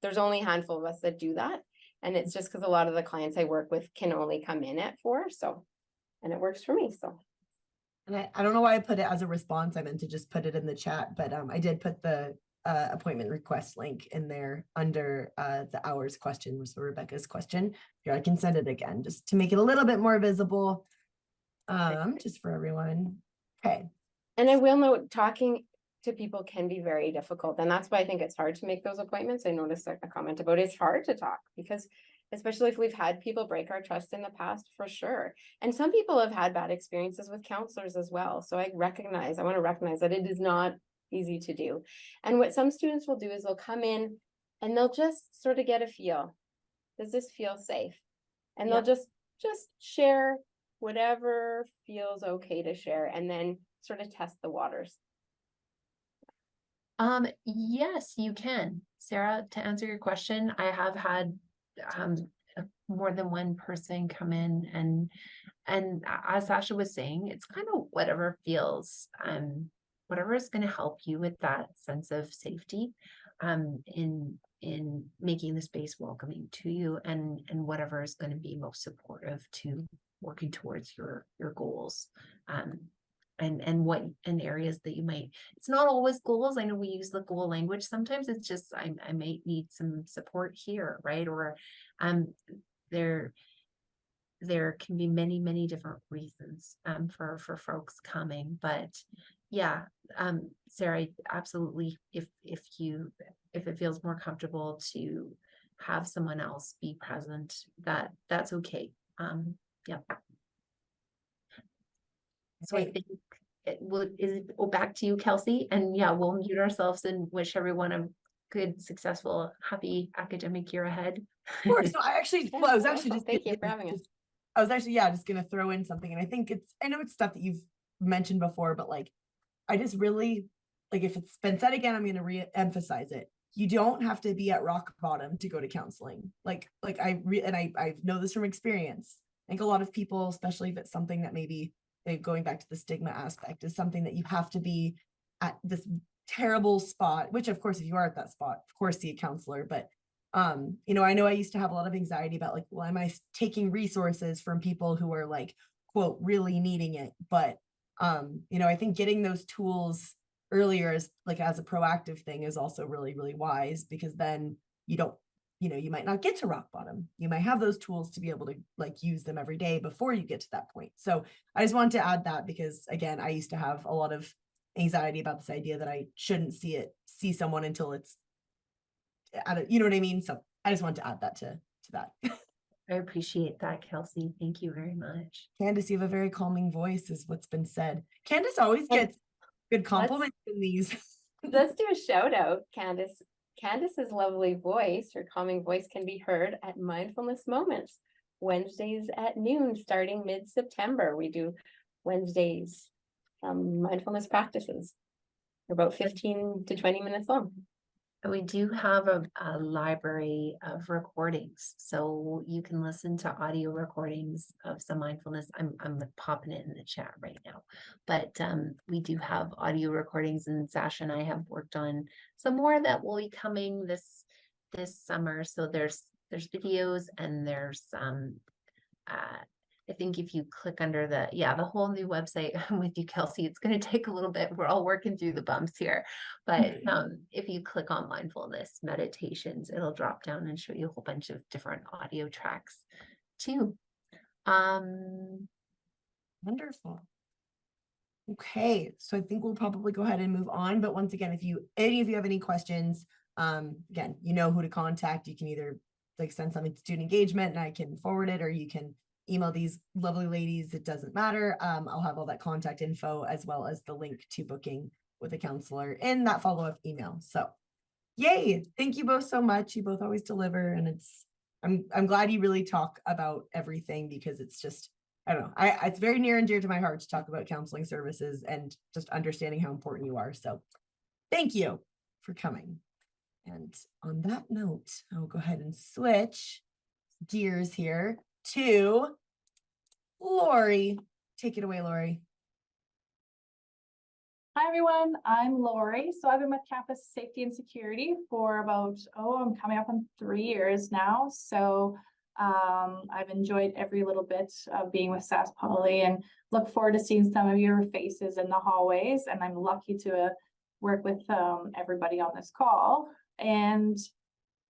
there's only a handful of us that do that. And it's just because a lot of the clients I work with can only come in at 4. So, and it works for me. So. And I don't know why I put it as a response. I meant to just put it in the chat, but I did put the appointment request link in there under the hours question, was Rebecca's question. Here, I can send it again just to make it a little bit more visible, just for everyone. Okay. And I will note, talking to people can be very difficult. And that's why I think it's hard to make those appointments. I noticed a comment about it's hard to talk because especially if we've had people break our trust in the past, for sure. And some people have had bad experiences with counselors as well. So I want to recognize that it is not easy to do. And what some students will do is they'll come in and they'll just sort of get a feel. Does this feel safe? And they'll just share whatever feels okay to share and then sort of test the waters. Yes, you can. Sarah, to answer your question, I have had more than one person come in and as Sasha was saying, it's kind of whatever feels, whatever is going to help you with that sense of safety, in making the space welcoming to you and whatever is going to be most supportive to working towards your goals. And what in areas that you might, it's not always goals. I know we use the goal language. Sometimes it's just, I might need some support here, right? Or there can be many different reasons for folks coming. But yeah, Sarah, absolutely, if it feels more comfortable to have someone else be present, that's okay. Yeah. So I think back to you, Kelsey, and yeah, we'll mute ourselves and wish everyone a good, successful, happy academic year ahead. Of course. No, I was actually just thank you for having us. I was actually just gonna throw in something, and I know it's stuff that you've mentioned before, but like I just really like, if it's been said again, I'm gonna re-emphasize it. You don't have to be at rock bottom to go to counseling. I know this from experience. I think a lot of people, especially if it's something that maybe going back to the stigma aspect, is something that you have to be at this terrible spot, which of course, if you are at that spot, of course, see a counselor. But, you know I used to have a lot of anxiety about like, well, am I taking resources from people who are like, quote, really needing it? But, you know, I think getting those tools earlier is like as a proactive thing is also really, really wise, because then you don't, you might not get to rock bottom. You might have those tools to be able to like use them every day before you get to that point. So I just wanted to add that because again, I used to have a lot of anxiety about this idea that I shouldn't see someone until it's I don't, you know what I mean? So I just wanted to add that to that. I appreciate that, Kelsey. Thank you very much. Candace, you have a very calming voice is what's been said. Candace always And gets good compliments in these. Let's do a shout out, Candace. Candace's lovely voice, her calming voice can be heard at Mindfulness Moments, Wednesdays at noon, starting mid-September. We do Wednesdays, mindfulness practices. They're about 15 to 20 minutes long. And we do have a library of recordings, so you can listen to audio recordings of some mindfulness. I'm popping it in the chat right now, but we do have audio recordings, and Sasha and I have worked on some more that will be coming this summer. So there's videos, and there's I think if you click under the whole new website, I'm with you, Kelsey, it's going to take a little bit. We're all working through the bumps here. But if you click on mindfulness meditations, it'll drop down and show you a whole bunch of different audio tracks too. Wonderful. Okay, so I think we'll probably go ahead and move on. But once again, if any of you have any questions, again, you know who to contact. You can either like send something to student engagement and I can forward it, or you can email these lovely ladies. It doesn't matter. I'll have all that contact info as well as the link to booking with a counselor in that follow-up email. So yay, thank you both so much. You both always deliver, and I'm glad you really talk about everything, because it's just, I don't know, it's very near and dear to my heart to talk about counseling services and just understanding how important you are. So thank you for coming. And on that note, I'll go ahead and switch gears here to Lori. Take it away, Lori. Hi everyone, I'm Lori. So I've been with Campus Safety and Security for about, I'm coming up on 3 years now. So I've enjoyed every little bit of being with SAS Poly, and look forward to seeing some of your faces in the hallways. And I'm lucky to work with everybody on this call. And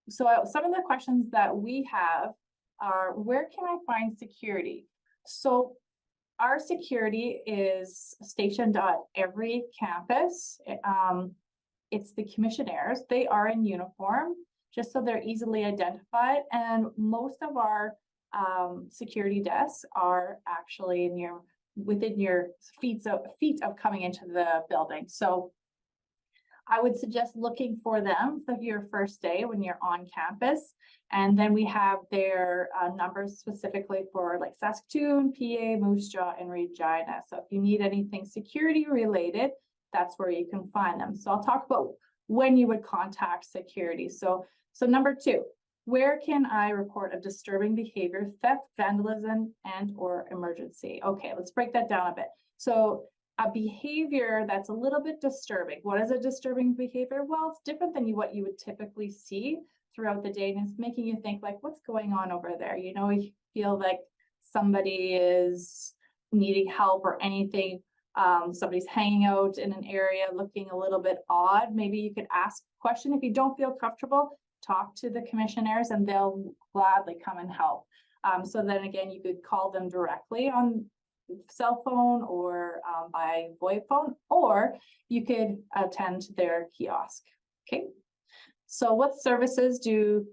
so some of the questions that we have are, where can I find security? So our security is stationed at every campus. It's the commissionaires. They are in uniform, just so they're easily identified. And most of our security desks are actually within your feet of coming into the building. So I would suggest looking for them for your first day when you're on campus. And then we have their numbers specifically for like Saskatoon, PA, Moose Jaw, and Regina. So if you need anything security related, that's where you can find them. So I'll talk about when you would contact security. So number 2, where can I report a disturbing behavior, theft, vandalism, and or emergency? Okay, let's break that down a bit. So a behavior that's a little bit disturbing. What is a disturbing behavior? Well, it's different than what you would typically see throughout the day, and it's making you think like, what's going on over there? You know, you feel like somebody is needing help or anything. Somebody's hanging out in an area looking a little bit odd. Maybe you could ask a question. If you don't feel comfortable, talk to the commissionaires and they'll gladly come and help. So then again, you could call them directly on cell phone or by VoIP phone, or you could attend their kiosk. Okay, so what services do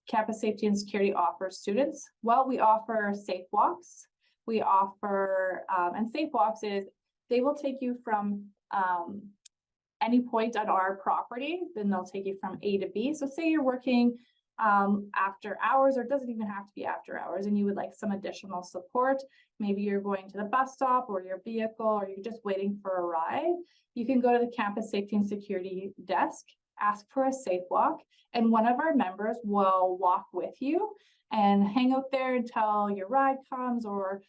Campus Safety and Security offer students? Well, we offer safe walks. We offer, and safe walks is, they will take you from any point on our property, then they'll take you from A to B. So say you're working after hours, or it doesn't even have to be after hours, and you would like some additional support. Maybe you're going to the bus stop or your vehicle, or you're just waiting for a ride. You can go to the Campus Safety and Security desk, ask for a safe walk, and one of our members will walk with you and hang out there until your ride comes, or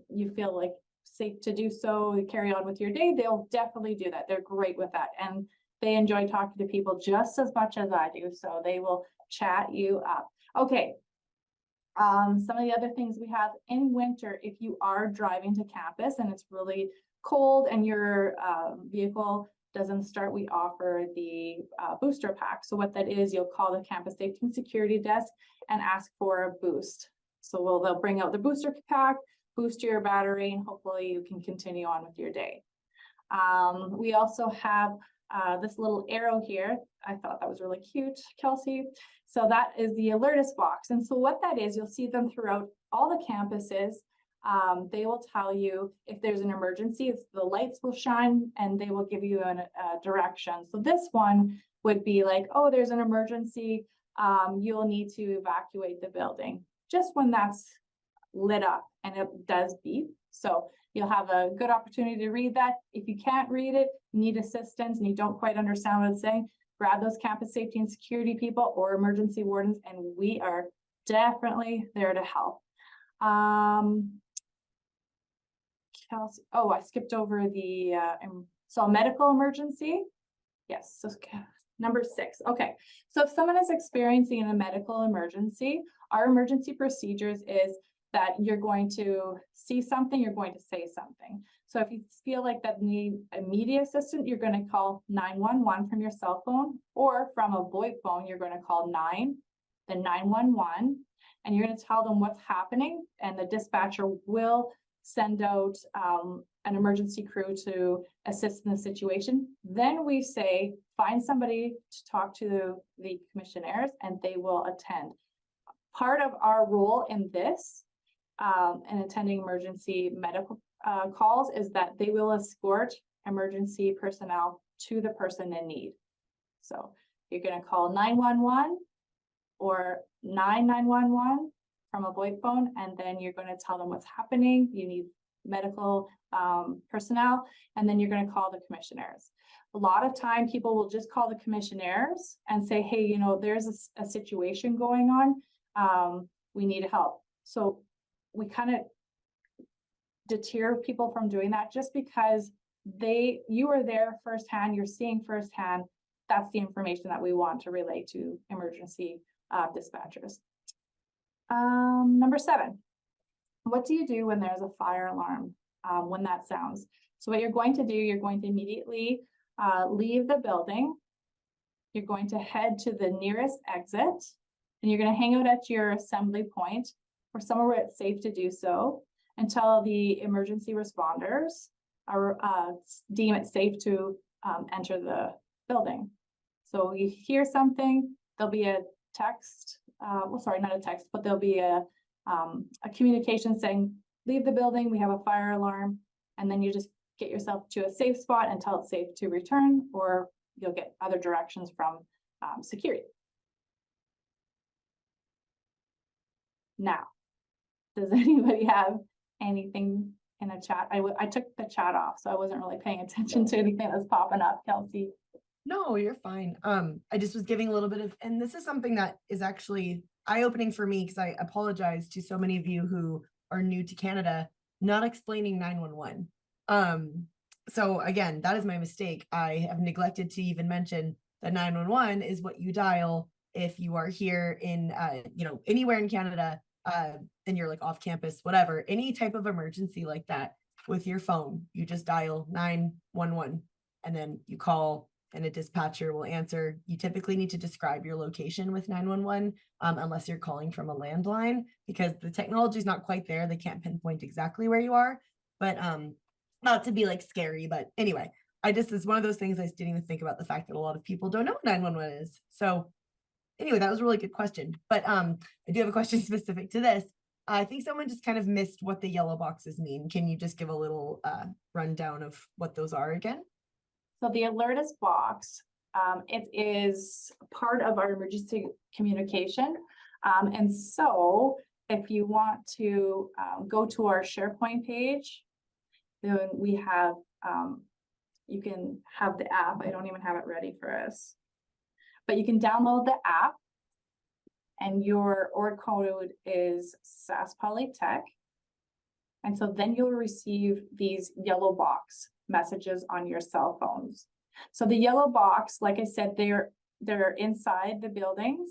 you feel like safe to do so, you carry on with your day. They'll definitely do that. They're great with that, and they enjoy talking to people just as much as I do, so they will chat you up. Okay, some of the other things we have in winter, if you are driving to campus and it's really cold and your vehicle doesn't start, we offer the booster pack. So what that is, you'll call the Campus Safety and Security desk and ask for a boost. So they'll bring out the booster pack, boost your battery, and hopefully you can continue on with your day. We also have this little arrow here. I thought that was really cute, Kelsey. So that is the alertus box. And so what that is, you'll see them throughout all the campuses. They will tell you if there's an emergency, the lights will shine and they will give you a direction. So this one would be like, oh, there's an emergency. You'll need to evacuate the building. Just when that's lit up and it does beep. So you'll have a good opportunity to read that. If you can't read it, need assistance and you don't quite understand what it's saying, grab those campus safety and security people or emergency wardens, and we are definitely there to help. Kelsey, oh, I skipped over the, so medical emergency. Yes, so number 6. Okay, so if someone is experiencing a medical emergency, our emergency procedures is that you're going to see something, you're going to say something. So if you feel like that need immediate assistance, you're going to call 911 from your cell phone, or from a VoIP phone, you're going to call then 911, and you're going to tell them what's happening, and the dispatcher will send out an emergency crew to assist in the situation. Then we say, find somebody to talk to the commissionaires and they will attend. Part of our role in this and attending emergency medical calls is that they will escort emergency personnel to the person in need. So you're going to call 911 or 9911 from a VoIP phone, and then you're going to tell them what's happening. You need medical personnel, and then you're going to call the commissionaires. A lot of time people will just call the commissionaires and say, hey, you know, there's a situation going on. We need help. So we kind of deter people from doing that just because you are there firsthand, you're seeing firsthand. That's the information that we want to relay to emergency dispatchers. Number 7, what do you do when there's a fire alarm, when that sounds? So what you're going to do, you're going to immediately leave the building. You're going to head to the nearest exit, and you're going to hang out at your assembly point or somewhere where it's safe to do so until the emergency responders deem it safe to enter the building. So you hear something, there'll be a text, well, sorry, not a text, but there'll be a communication saying, leave the building, we have a fire alarm, and then you just get yourself to a safe spot until it's safe to return, or you'll get other directions from security. Now, does anybody have anything in the chat? I took the chat off, so I wasn't really paying attention to anything that's popping up, Kelsey. No, you're fine. I just was giving a little bit of, and this is something that is actually eye-opening for me, because I apologize to so many of you who are new to Canada, not explaining 911. So again, that is my mistake. I have neglected to even mention that 911 is what you dial if you are here in, anywhere in Canada, and you're like off campus, whatever, any type of emergency like that with your phone, you just dial 911 and then you call and a dispatcher will answer. You typically need to describe your location with 911, unless you're calling from a landline, because the technology is not quite there. They can't pinpoint exactly where you are, but not to be like scary, but anyway, it's one of those things I just didn't even think about the fact that a lot of people don't know what 911 is. So anyway, that was a really good question, but I do have a question specific to this. I think someone just kind of missed what the yellow boxes mean. Can you just give a little rundown of what those are again? So the alertus box, it is part of our emergency communication. And so if you want to go to our SharePoint page, then we have, you can have the app. I don't even have it ready for us, but you can download the app and your org code is SAS Polytech. And so then you'll receive these yellow box messages on your cell phones. So the yellow box, like I said, they're inside the buildings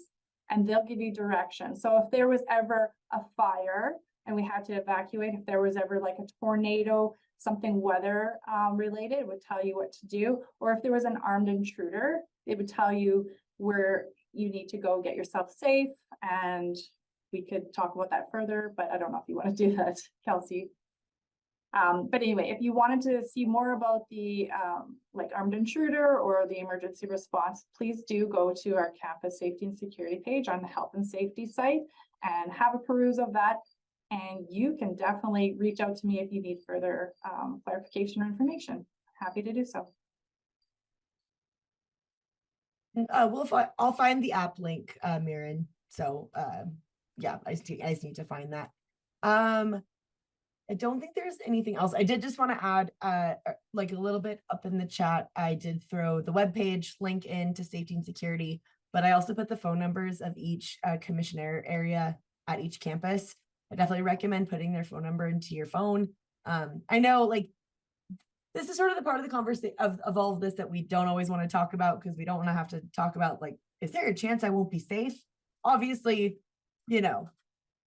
and they'll give you directions. So if there was ever a fire and we had to evacuate, if there was ever like a tornado, something weather related, it would tell you what to do. Or if there was an armed intruder, it would tell you where you need to go get yourself safe. And we could talk about that further, but I don't know if you want to do that, Kelsey. But anyway, if you wanted to see more about the like armed intruder or the emergency response, please do go to our campus safety and security page on the health and safety site and have a peruse of that. And you can definitely reach out to me if you need further clarification or information. Happy to do so. I'll find the app link, Mirren. So yeah, I just need to find that. I don't think there's anything else. I did just want to add like a little bit up in the chat. I did throw the webpage link into safety and security, but I also put the phone numbers of each commissioner area at each campus. I definitely recommend putting their phone number into your phone. I know like this is sort of the part of the conversation of all of this that we don't always want to talk about because we don't want to have to talk about like, is there a chance I won't be safe? Obviously, you know,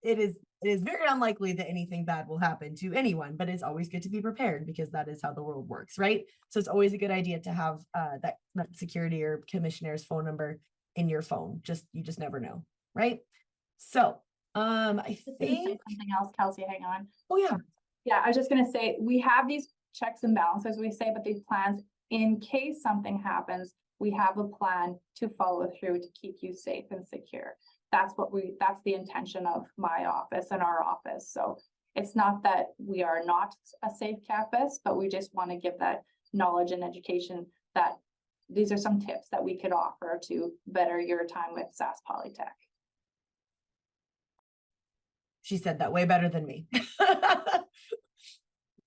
it is very unlikely that anything bad will happen to anyone, but it's always good to be prepared because that is how the world works, right? So it's always a good idea to have that security or commissioner's phone number in your phone. You just never know, right? So I think Something else, Kelsey, hang on. Oh yeah. Yeah, I was just gonna say, we have these checks and balances, we say, but these plans, in case something happens, we have a plan to follow through to keep you safe and secure. That's the intention of my office and our office. So it's not that we are not a safe campus, but we just want to give that knowledge and education that these are some tips that we could offer to better your time with Sask Polytech. She said that way better than me.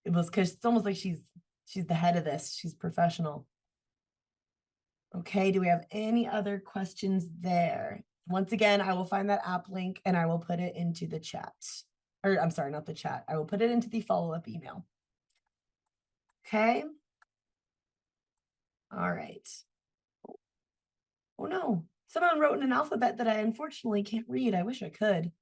It was because it's almost like she's the head of this. She's professional. Okay, do we have any other questions there? Once again, I will find that app link and I will put it into the chat. Or I'm sorry, not the chat. I will put it into the follow-up email. Okay. All right. Oh no, someone wrote in an alphabet that I unfortunately can't read. I wish I could.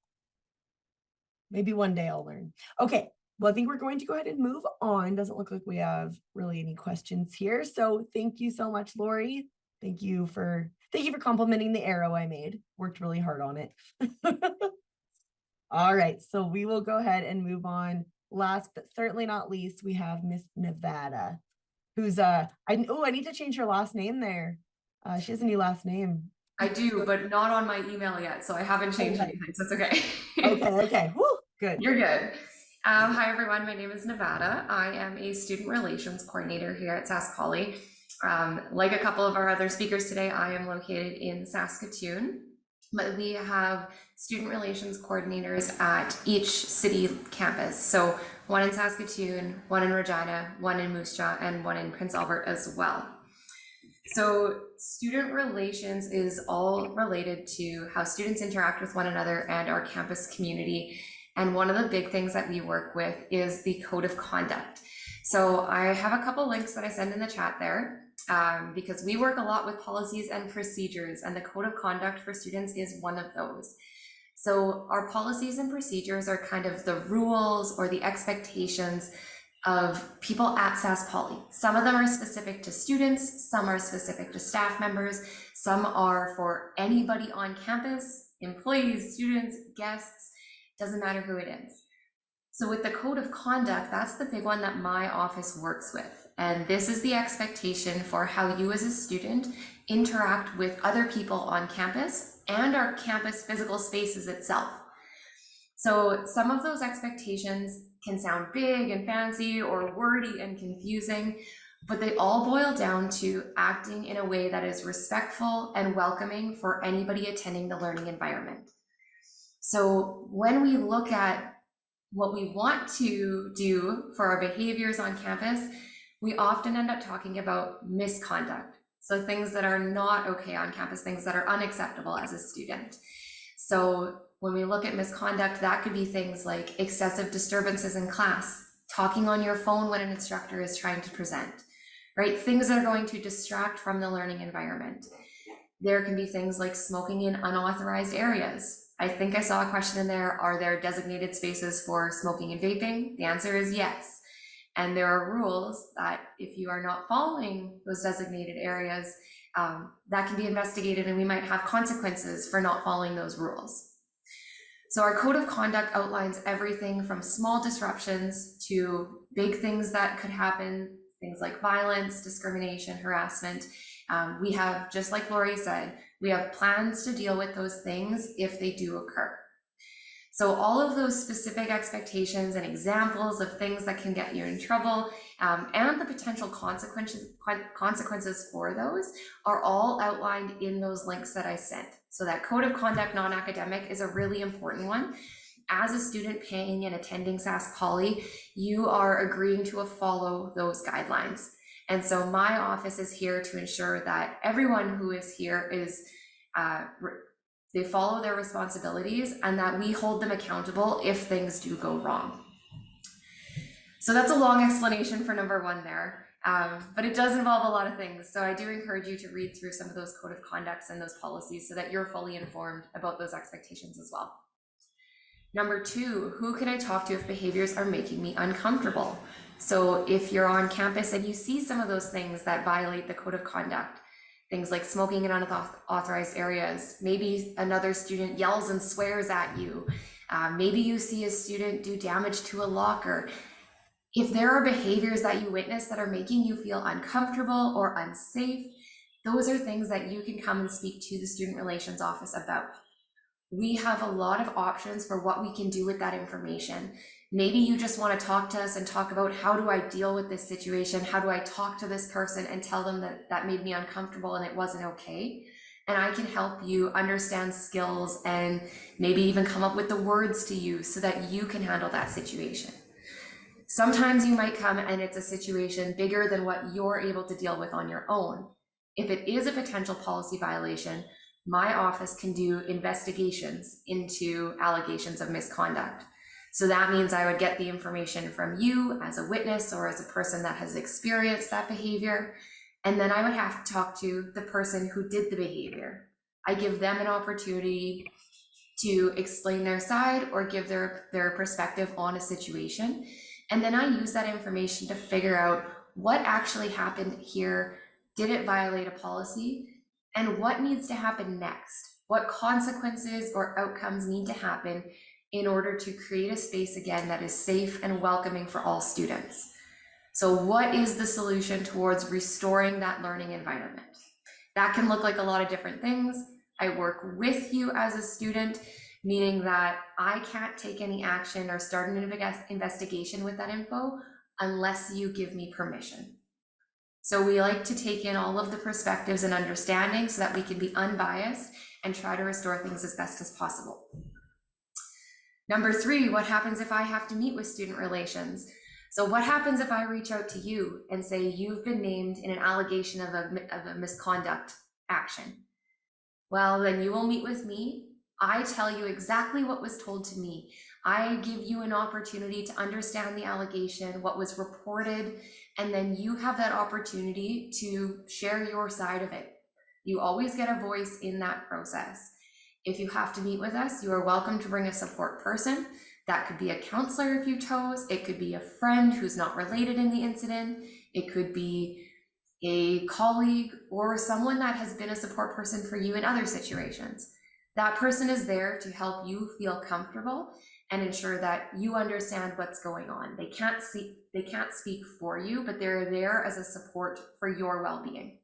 Maybe one day I'll learn. Okay, well, I think we're going to go ahead and move on. Doesn't look like we have really any questions here. So thank you so much, Lori. Thank you for complimenting the arrow I made. Worked really hard on it. All right, so we will go ahead and move on. Last but certainly not least, we have Miss Nevada, who's I need to change her last name there. She has a new last name. I do, but not on my email yet, so I haven't changed anything, so it's okay. Okay. Woo, good. You're good. Hi everyone, my name is Nevada. I am a student relations coordinator here at Sask Poly. Like a couple of our other speakers today, I am located in Saskatoon, but we have student relations coordinators at each city campus. So one in Saskatoon, one in Regina, one in Moose Jaw, and one in Prince Albert as well. So student relations is all related to how students interact with one another and our campus community. And one of the big things that we work with is the code of conduct. So I have a couple links that I send in the chat there because we work a lot with policies and procedures, and the code of conduct for students is one of those. So our policies and procedures are kind of the rules or the expectations of people at Sask Poly. Some of them are specific to students, some are specific to staff members, some are for anybody on campus, employees, students, guests, doesn't matter who it is. So with the code of conduct, that's the big one that my office works with. And this is the expectation for how you as a student interact with other people on campus and our campus physical spaces itself. So some of those expectations can sound big and fancy or wordy and confusing, but they all boil down to acting in a way that is respectful and welcoming for anybody attending the learning environment. So when we look at what we want to do for our behaviors on campus, we often end up talking about misconduct. So things that are not okay on campus, things that are unacceptable as a student. So when we look at misconduct, that could be things like excessive disturbances in class, talking on your phone when an instructor is trying to present, right? Things that are going to distract from the learning environment. There can be things like smoking in unauthorized areas. I think I saw a question in there, are there designated spaces for smoking and vaping? The answer is yes. And there are rules that if you are not following those designated areas, that can be investigated and we might have consequences for not following those rules. So our code of conduct outlines everything from small disruptions to big things that could happen, things like violence, discrimination, harassment. We have, just like Lori said, we have plans to deal with those things if they do occur. So all of those specific expectations and examples of things that can get you in trouble, and the potential consequences for those are all outlined in those links that I sent. So that code of conduct non-academic is a really important one. As a student paying and attending Sask Poly, you are agreeing to follow those guidelines. And so my office is here to ensure that everyone who is here is they follow their responsibilities and that we hold them accountable if things do go wrong. So that's a long explanation for number one there, but it does involve a lot of things. So I do encourage you to read through some of those code of conducts and those policies so that you're fully informed about those expectations as well. Number two, who can I talk to if behaviors are making me uncomfortable? So if you're on campus and you see some of those things that violate the code of conduct, things like smoking in unauthorized areas, maybe another student yells and swears at you, maybe you see a student do damage to a locker. If there are behaviors that you witness that are making you feel uncomfortable or unsafe, those are things that you can come and speak to the Student Relations Office about. We have a lot of options for what we can do with that information. Maybe you just want to talk to us and talk about, how do I deal with this situation? How do I talk to this person and tell them that that made me uncomfortable and it wasn't okay? And I can help you understand skills and maybe even come up with the words to use so that you can handle that situation. Sometimes you might come and it's a situation bigger than what you're able to deal with on your own. If it is a potential policy violation, my office can do investigations into allegations of misconduct. So that means I would get the information from you as a witness or as a person that has experienced that behavior. And then I would have to talk to the person who did the behavior. I give them an opportunity to explain their side or give their perspective on a situation. And then I use that information to figure out what actually happened here. Did it violate a policy? And what needs to happen next? What consequences or outcomes need to happen in order to create a space again that is safe and welcoming for all students? So what is the solution towards restoring that learning environment? That can look like a lot of different things. I work with you as a student, meaning that I can't take any action or start an investigation with that info unless you give me permission. So we like to take in all of the perspectives and understanding so that we can be unbiased and try to restore things as best as possible. Number three, what happens if I have to meet with student relations? So what happens if I reach out to you and say you've been named in an allegation of a misconduct action? Well, then you will meet with me. I tell you exactly what was told to me. I give you an opportunity to understand the allegation, what was reported, and then you have that opportunity to share your side of it. You always get a voice in that process. If you have to meet with us, you are welcome to bring a support person. That could be a counselor if you chose. It could be a friend who's not related in the incident. It could be a colleague or someone that has been a support person for you in other situations. That person is there to help you feel comfortable and ensure that you understand what's going on. They can't speak for you, but they're there as a support for your well-being.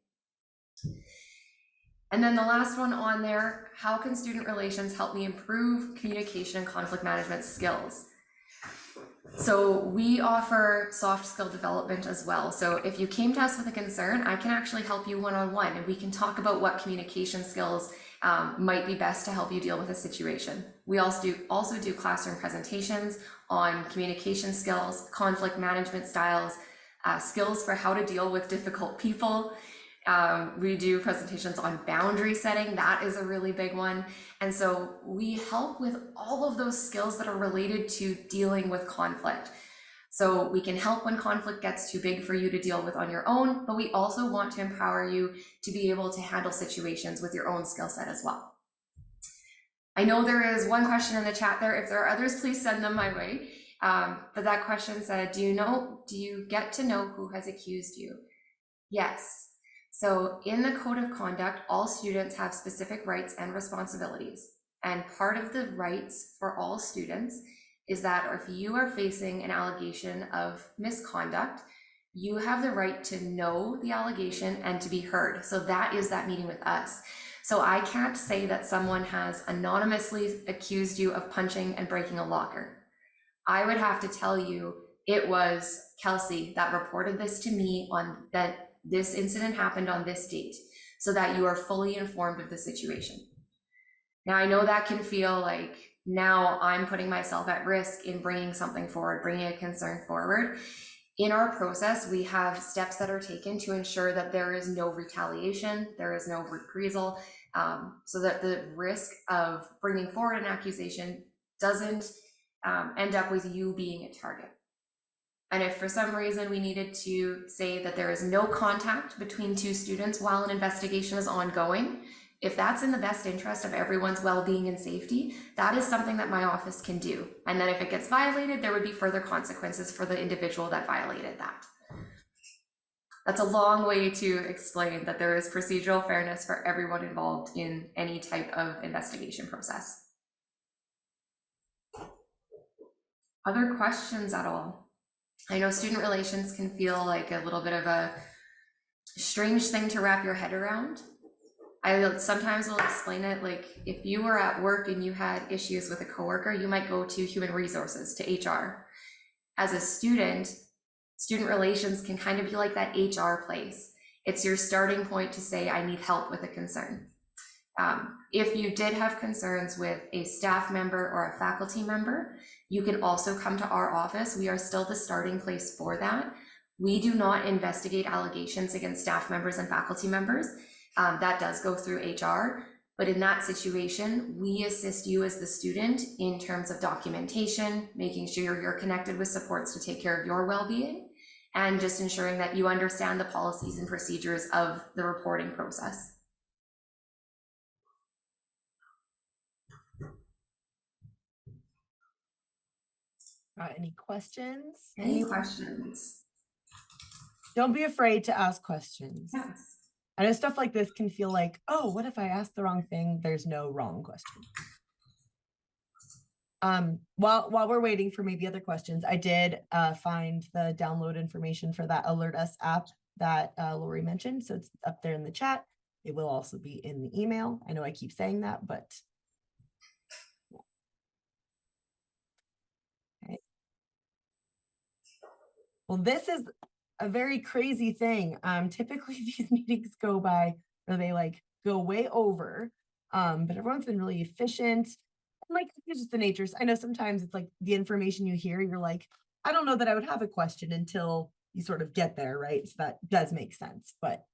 And then the last one on there, how can student relations help me improve communication and conflict management skills? So we offer soft skill development as well. So if you came to us with a concern, I can actually help you one-on-one, and we can talk about what communication skills might be best to help you deal with a situation. We also do classroom presentations on communication skills, conflict management styles, skills for how to deal with difficult people. We do presentations on boundary setting. That is a really big one. And so we help with all of those skills that are related to dealing with conflict. So we can help when conflict gets too big for you to deal with on your own, but we also want to empower you to be able to handle situations with your own skill set as well. I know there is one question in the chat there. If there are others, please send them my way. But that question said, do you get to know who has accused you? Yes. So in the code of conduct, all students have specific rights and responsibilities. And part of the rights for all students is that if you are facing an allegation of misconduct, you have the right to know the allegation and to be heard. So that is that meeting with us. So I can't say that someone has anonymously accused you of punching and breaking a locker. I would have to tell you it was Kelsey that reported this to me on that this incident happened on this date, so that you are fully informed of the situation. Now, I know that can feel like now I'm putting myself at risk in bringing something forward, bringing a concern forward. In our process, we have steps that are taken to ensure that there is no retaliation, there is no reprisal, so that the risk of bringing forward an accusation doesn't end up with you being a target. And if for some reason we needed to say that there is no contact between two students while an investigation is ongoing, if that's in the best interest of everyone's well-being and safety, that is something that my office can do. And then if it gets violated, there would be further consequences for the individual that violated that. That's a long way to explain that there is procedural fairness for everyone involved in any type of investigation process. Other questions at all? I know student relations can feel like a little bit of a strange thing to wrap your head around. I sometimes will explain it like if you were at work and you had issues with a coworker, you might go to human resources, to HR. As a student relations can kind of be like that HR place. It's your starting point to say, I need help with a concern. If you did have concerns with a staff member or a faculty member, you can also come to our office. We are still the starting place for that. We do not investigate allegations against staff members and faculty members. That does go through HR, but in that situation, we assist you as the student in terms of documentation, making sure you're connected with supports to take care of your well-being, and just ensuring that you understand the policies and procedures of the reporting process. Any questions? Any questions? Don't be afraid to ask questions. Yes. I know stuff like this can feel like, oh, what if I ask the wrong thing? There's no wrong question. While we're waiting for maybe other questions, I did find the download information for that Alert Us app that Lori mentioned. So it's up there in the chat. It will also be in the email. I know I keep saying that, but okay. Well, this is a very crazy thing. Typically these meetings go by, or they like go way over, but everyone's been really efficient. Like, it's just the natures. I know sometimes it's like the information you hear, you're like, I don't know that I would have a question until you sort of get there, right? So that does make sense. But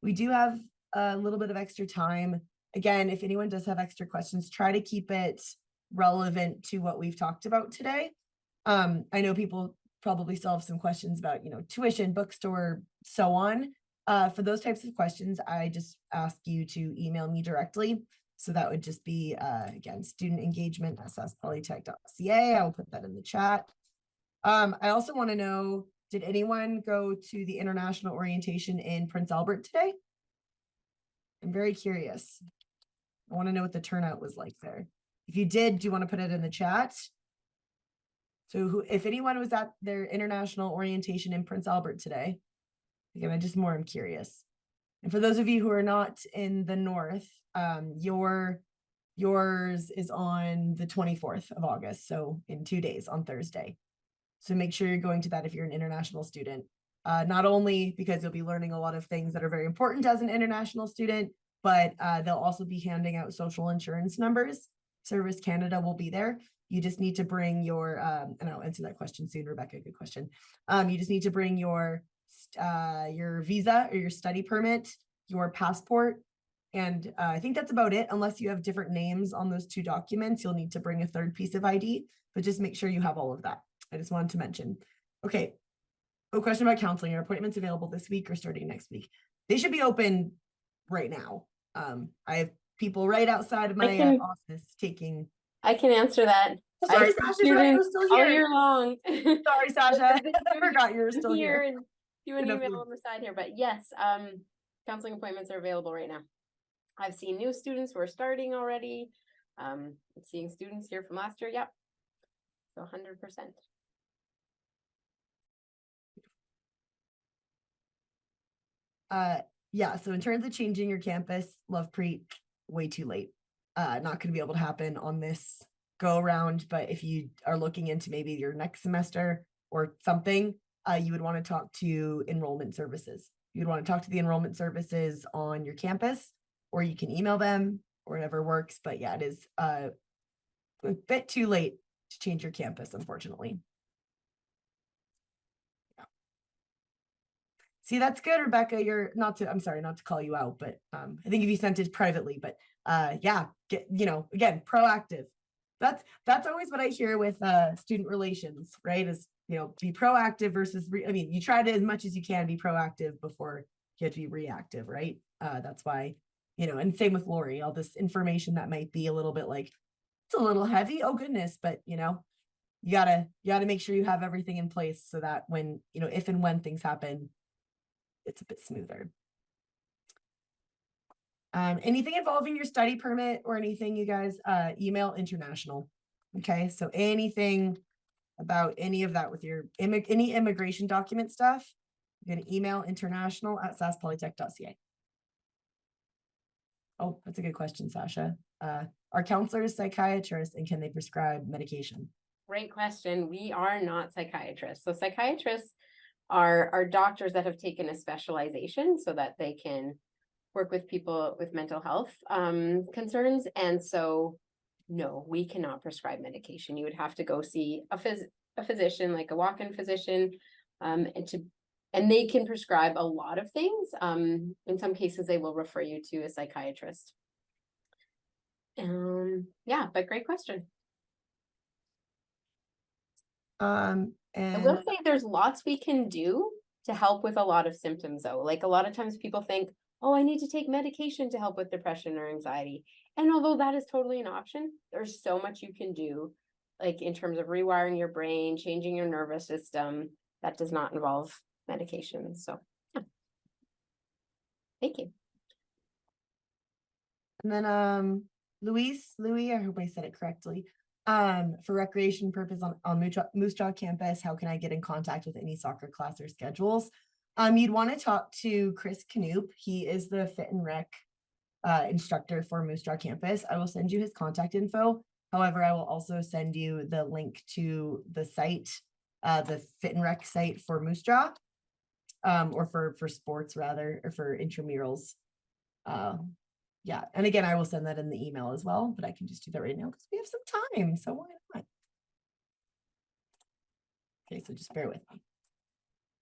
we do have a little bit of extra time. Again, if anyone does have extra questions, try to keep it relevant to what we've talked about today. I know people probably still have some questions about, tuition, bookstore, so on. For those types of questions, I just ask you to email me directly. So that would just be, again, studentengagement@saskpolytech.ca. I will put that in the chat. I also want to know, did anyone go to the international orientation in Prince Albert today? I'm very curious. I want to know what the turnout was like there. If you did, do you want to put it in the chat? So if anyone was at their international orientation in Prince Albert today, again, I'm curious. And for those of you who are not in the north, yours is on the 24th of August. So in 2 days, on Thursday. So make sure you're going to that if you're an international student. Not only because you'll be learning a lot of things that are very important as an international student, but they'll also be handing out social insurance numbers. Service Canada will be there. You just need to bring your, and I'll answer that question soon, Rebecca, good question. You just need to bring your visa or your study permit, your passport, and I think that's about it. Unless you have different names on those two documents, you'll need to bring a third piece of ID, but just make sure you have all of that. I just wanted to mention. Okay, a question about counseling. Are appointments available this week or starting next week? They should be open right now. I have people right outside of my office taking. I can answer that. Sorry, Sasha, you're still here all year long. Sorry, Sasha. I forgot you were still here. And do an email on the side here, but yes, counseling appointments are available right now. I've seen new students who are starting already. Seeing students here from last year, yep. So 100%. Yeah, so in terms of changing your campus, Lovepreet, way too late. Not gonna be able to happen on this go around, but if you are looking into maybe your next semester or something, you would want to talk to enrollment services. You'd want to talk to the enrollment services on your campus, or you can email them or whatever works. But yeah, it is a bit too late to change your campus, unfortunately. Yeah. See, that's good, Rebecca. You're not to, I'm sorry, not to call you out, but I think if you sent it privately, but yeah, get, again, proactive. That's always what I hear with student relations, right? Is, be proactive versus, I mean, you try to, as much as you can, be proactive before you have to be reactive, right? That's why, and same with Lori, all this information that might be a little bit like, it's a little heavy. Oh goodness. But you gotta make sure you have everything in place so that when, if and when things happen, it's a bit smoother. Anything involving your study permit or anything, you guys, email international. Okay, so anything about any of that with your any immigration document stuff, you're gonna email international@saskpolytech.ca. Oh, that's a good question, Sasha. Are counselors psychiatrists, and can they prescribe medication? Great question. We are not psychiatrists. So psychiatrists are doctors that have taken a specialization so that they can work with people with mental health concerns. And so, no, we cannot prescribe medication. You would have to go see a physician, like a walk-in physician, and they can prescribe a lot of things. In some cases, they will refer you to a psychiatrist. Yeah, but great question. I will say there's lots we can do to help with a lot of symptoms, though. Like a lot of times people think, oh, I need to take medication to help with depression or anxiety. And although that is totally an option, there's so much you can do, like in terms of rewiring your brain, changing your nervous system, that does not involve medication. So, yeah. Thank you. And then Louis, I hope I said it correctly. For recreation purpose on Moose Jaw campus, how can I get in contact with any soccer class or schedules? You'd want to talk to Chris Knoop. He is the Fit and Rec instructor for Moose Jaw campus. I will send you his contact info. However, I will also send you the link to the site, the Fit and Rec site for Moose Jaw, or for sports rather, or for intramurals. Yeah, and again, I will send that in the email as well, but I can just do that right now because we have some time, so why not? Okay, so just bear with me.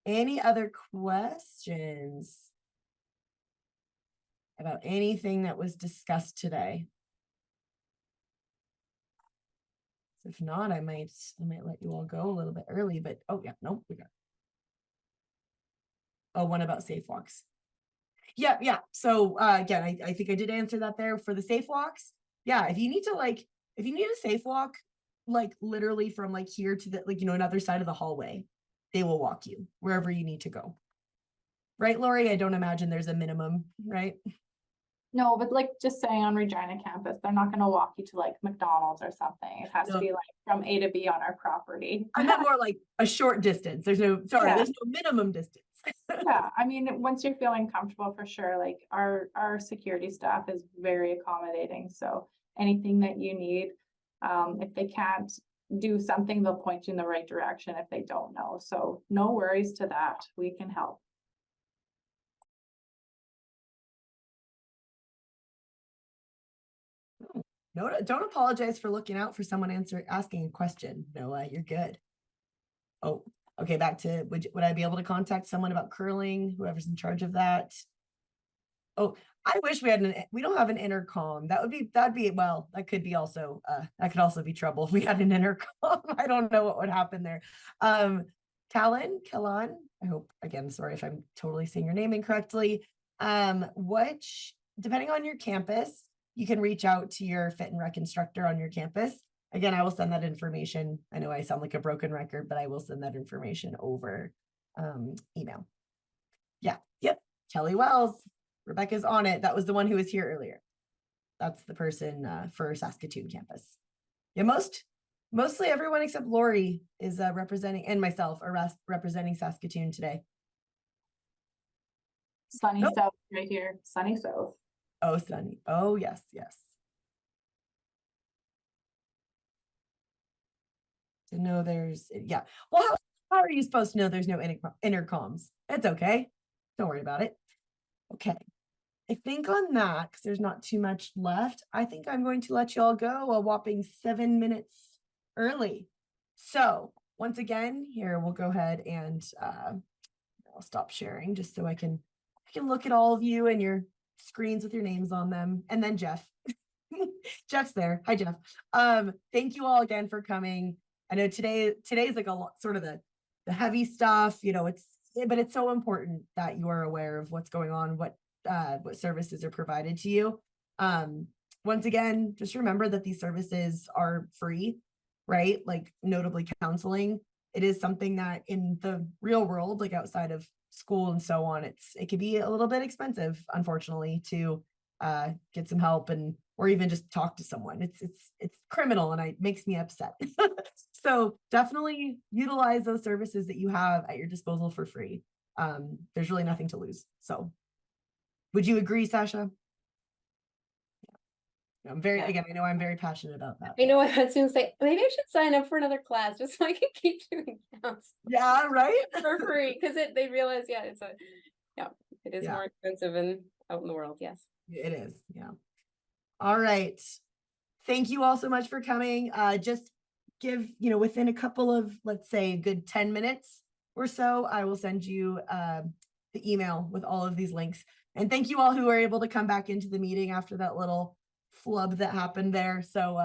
Any other questions about anything that was discussed today? If not, I might let you all go a little bit early, but oh yeah, nope, we got. Oh, one about safe walks. Yeah. So again, I think I did answer that there for the safe walks. Yeah, if you need a safe walk, like literally from like here to the another side of the hallway, they will walk you wherever you need to go. Right, Lori? I don't imagine there's a minimum, right? No, but like just saying on Regina campus, they're not gonna walk you to like McDonald's or something. It has to be like from A to B on our property. I meant more like a short distance. There's no minimum distance. Yeah, I mean, once you're feeling comfortable, for sure, like our security staff is very accommodating. So anything that you need, if they can't do something, they'll point you in the right direction if they don't know. So no worries to that. We can help. No, don't apologize for looking out for someone asking a question. Noah, you're good. Oh, okay. Back to would I be able to contact someone about curling? Whoever's in charge of that. Oh, I wish we had we don't have an intercom. That'd be well, that could also be trouble if we had an intercom. I don't know what would happen there. Kalan, I hope, again, sorry if I'm totally saying your name incorrectly. Depending on your campus, you can reach out to your Fit and Rec instructor on your campus. Again, I will send that information. I know I sound like a broken record, but I will send that information over email. Yeah, yep. Kelly Wells. Rebecca's on it. That was the one who was here earlier. That's the person for Saskatoon campus. Yeah, mostly everyone except Lori is representing, and myself are representing Saskatoon today. Sunny Nope. South right here, Sunny South. Oh, Sunny. Oh, yes, yes. To know there's, yeah. Well, how are you supposed to know there's no intercoms? It's okay. Don't worry about it. Okay. I think on that, because there's not too much left, I think I'm going to let you all go a whopping 7 minutes early. So once again, here we'll go ahead and I'll stop sharing just so I can look at all of you and your screens with your names on them. And then Jeff. Jeff's there. Hi, Jeff. Thank you all again for coming. I know today's like a lot, sort of the heavy stuff, you know, but it's so important that you are aware of what's going on, what services are provided to you. Once again, just remember that these services are free, right? Like notably counseling. It is something that in the real world, like outside of school and so on, it can be a little bit expensive, unfortunately, to get some help or even just talk to someone. It's criminal and it makes me upset. So definitely utilize those services that you have at your disposal for free. There's really nothing to lose. So would you agree, Sasha? I'm again, I know I'm very passionate about that. I know, I was gonna say, maybe I should sign up for another class just so I can keep doing counts Yeah, right? for free, because they realize, yeah, it is Yeah. more expensive and out in the world, yes. It is, yeah. All right. Thank you all so much for coming. Just give, within a couple of, let's say, a good 10 minutes or so, I will send you the email with all of these links. And thank you all who were able to come back into the meeting after that little flub that happened there. So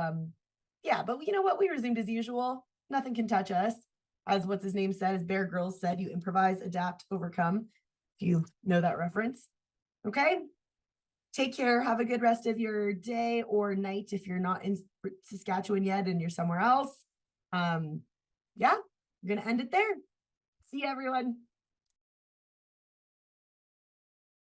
yeah, but you know what? We resumed as usual. Nothing can touch us. As what's his name said, as Bear Grylls said, you improvise, adapt, overcome. If you know that reference. Okay. Take care. Have a good rest of your day or night if you're not in Saskatchewan yet and you're somewhere else. Yeah, we're going to end it there. See you, everyone.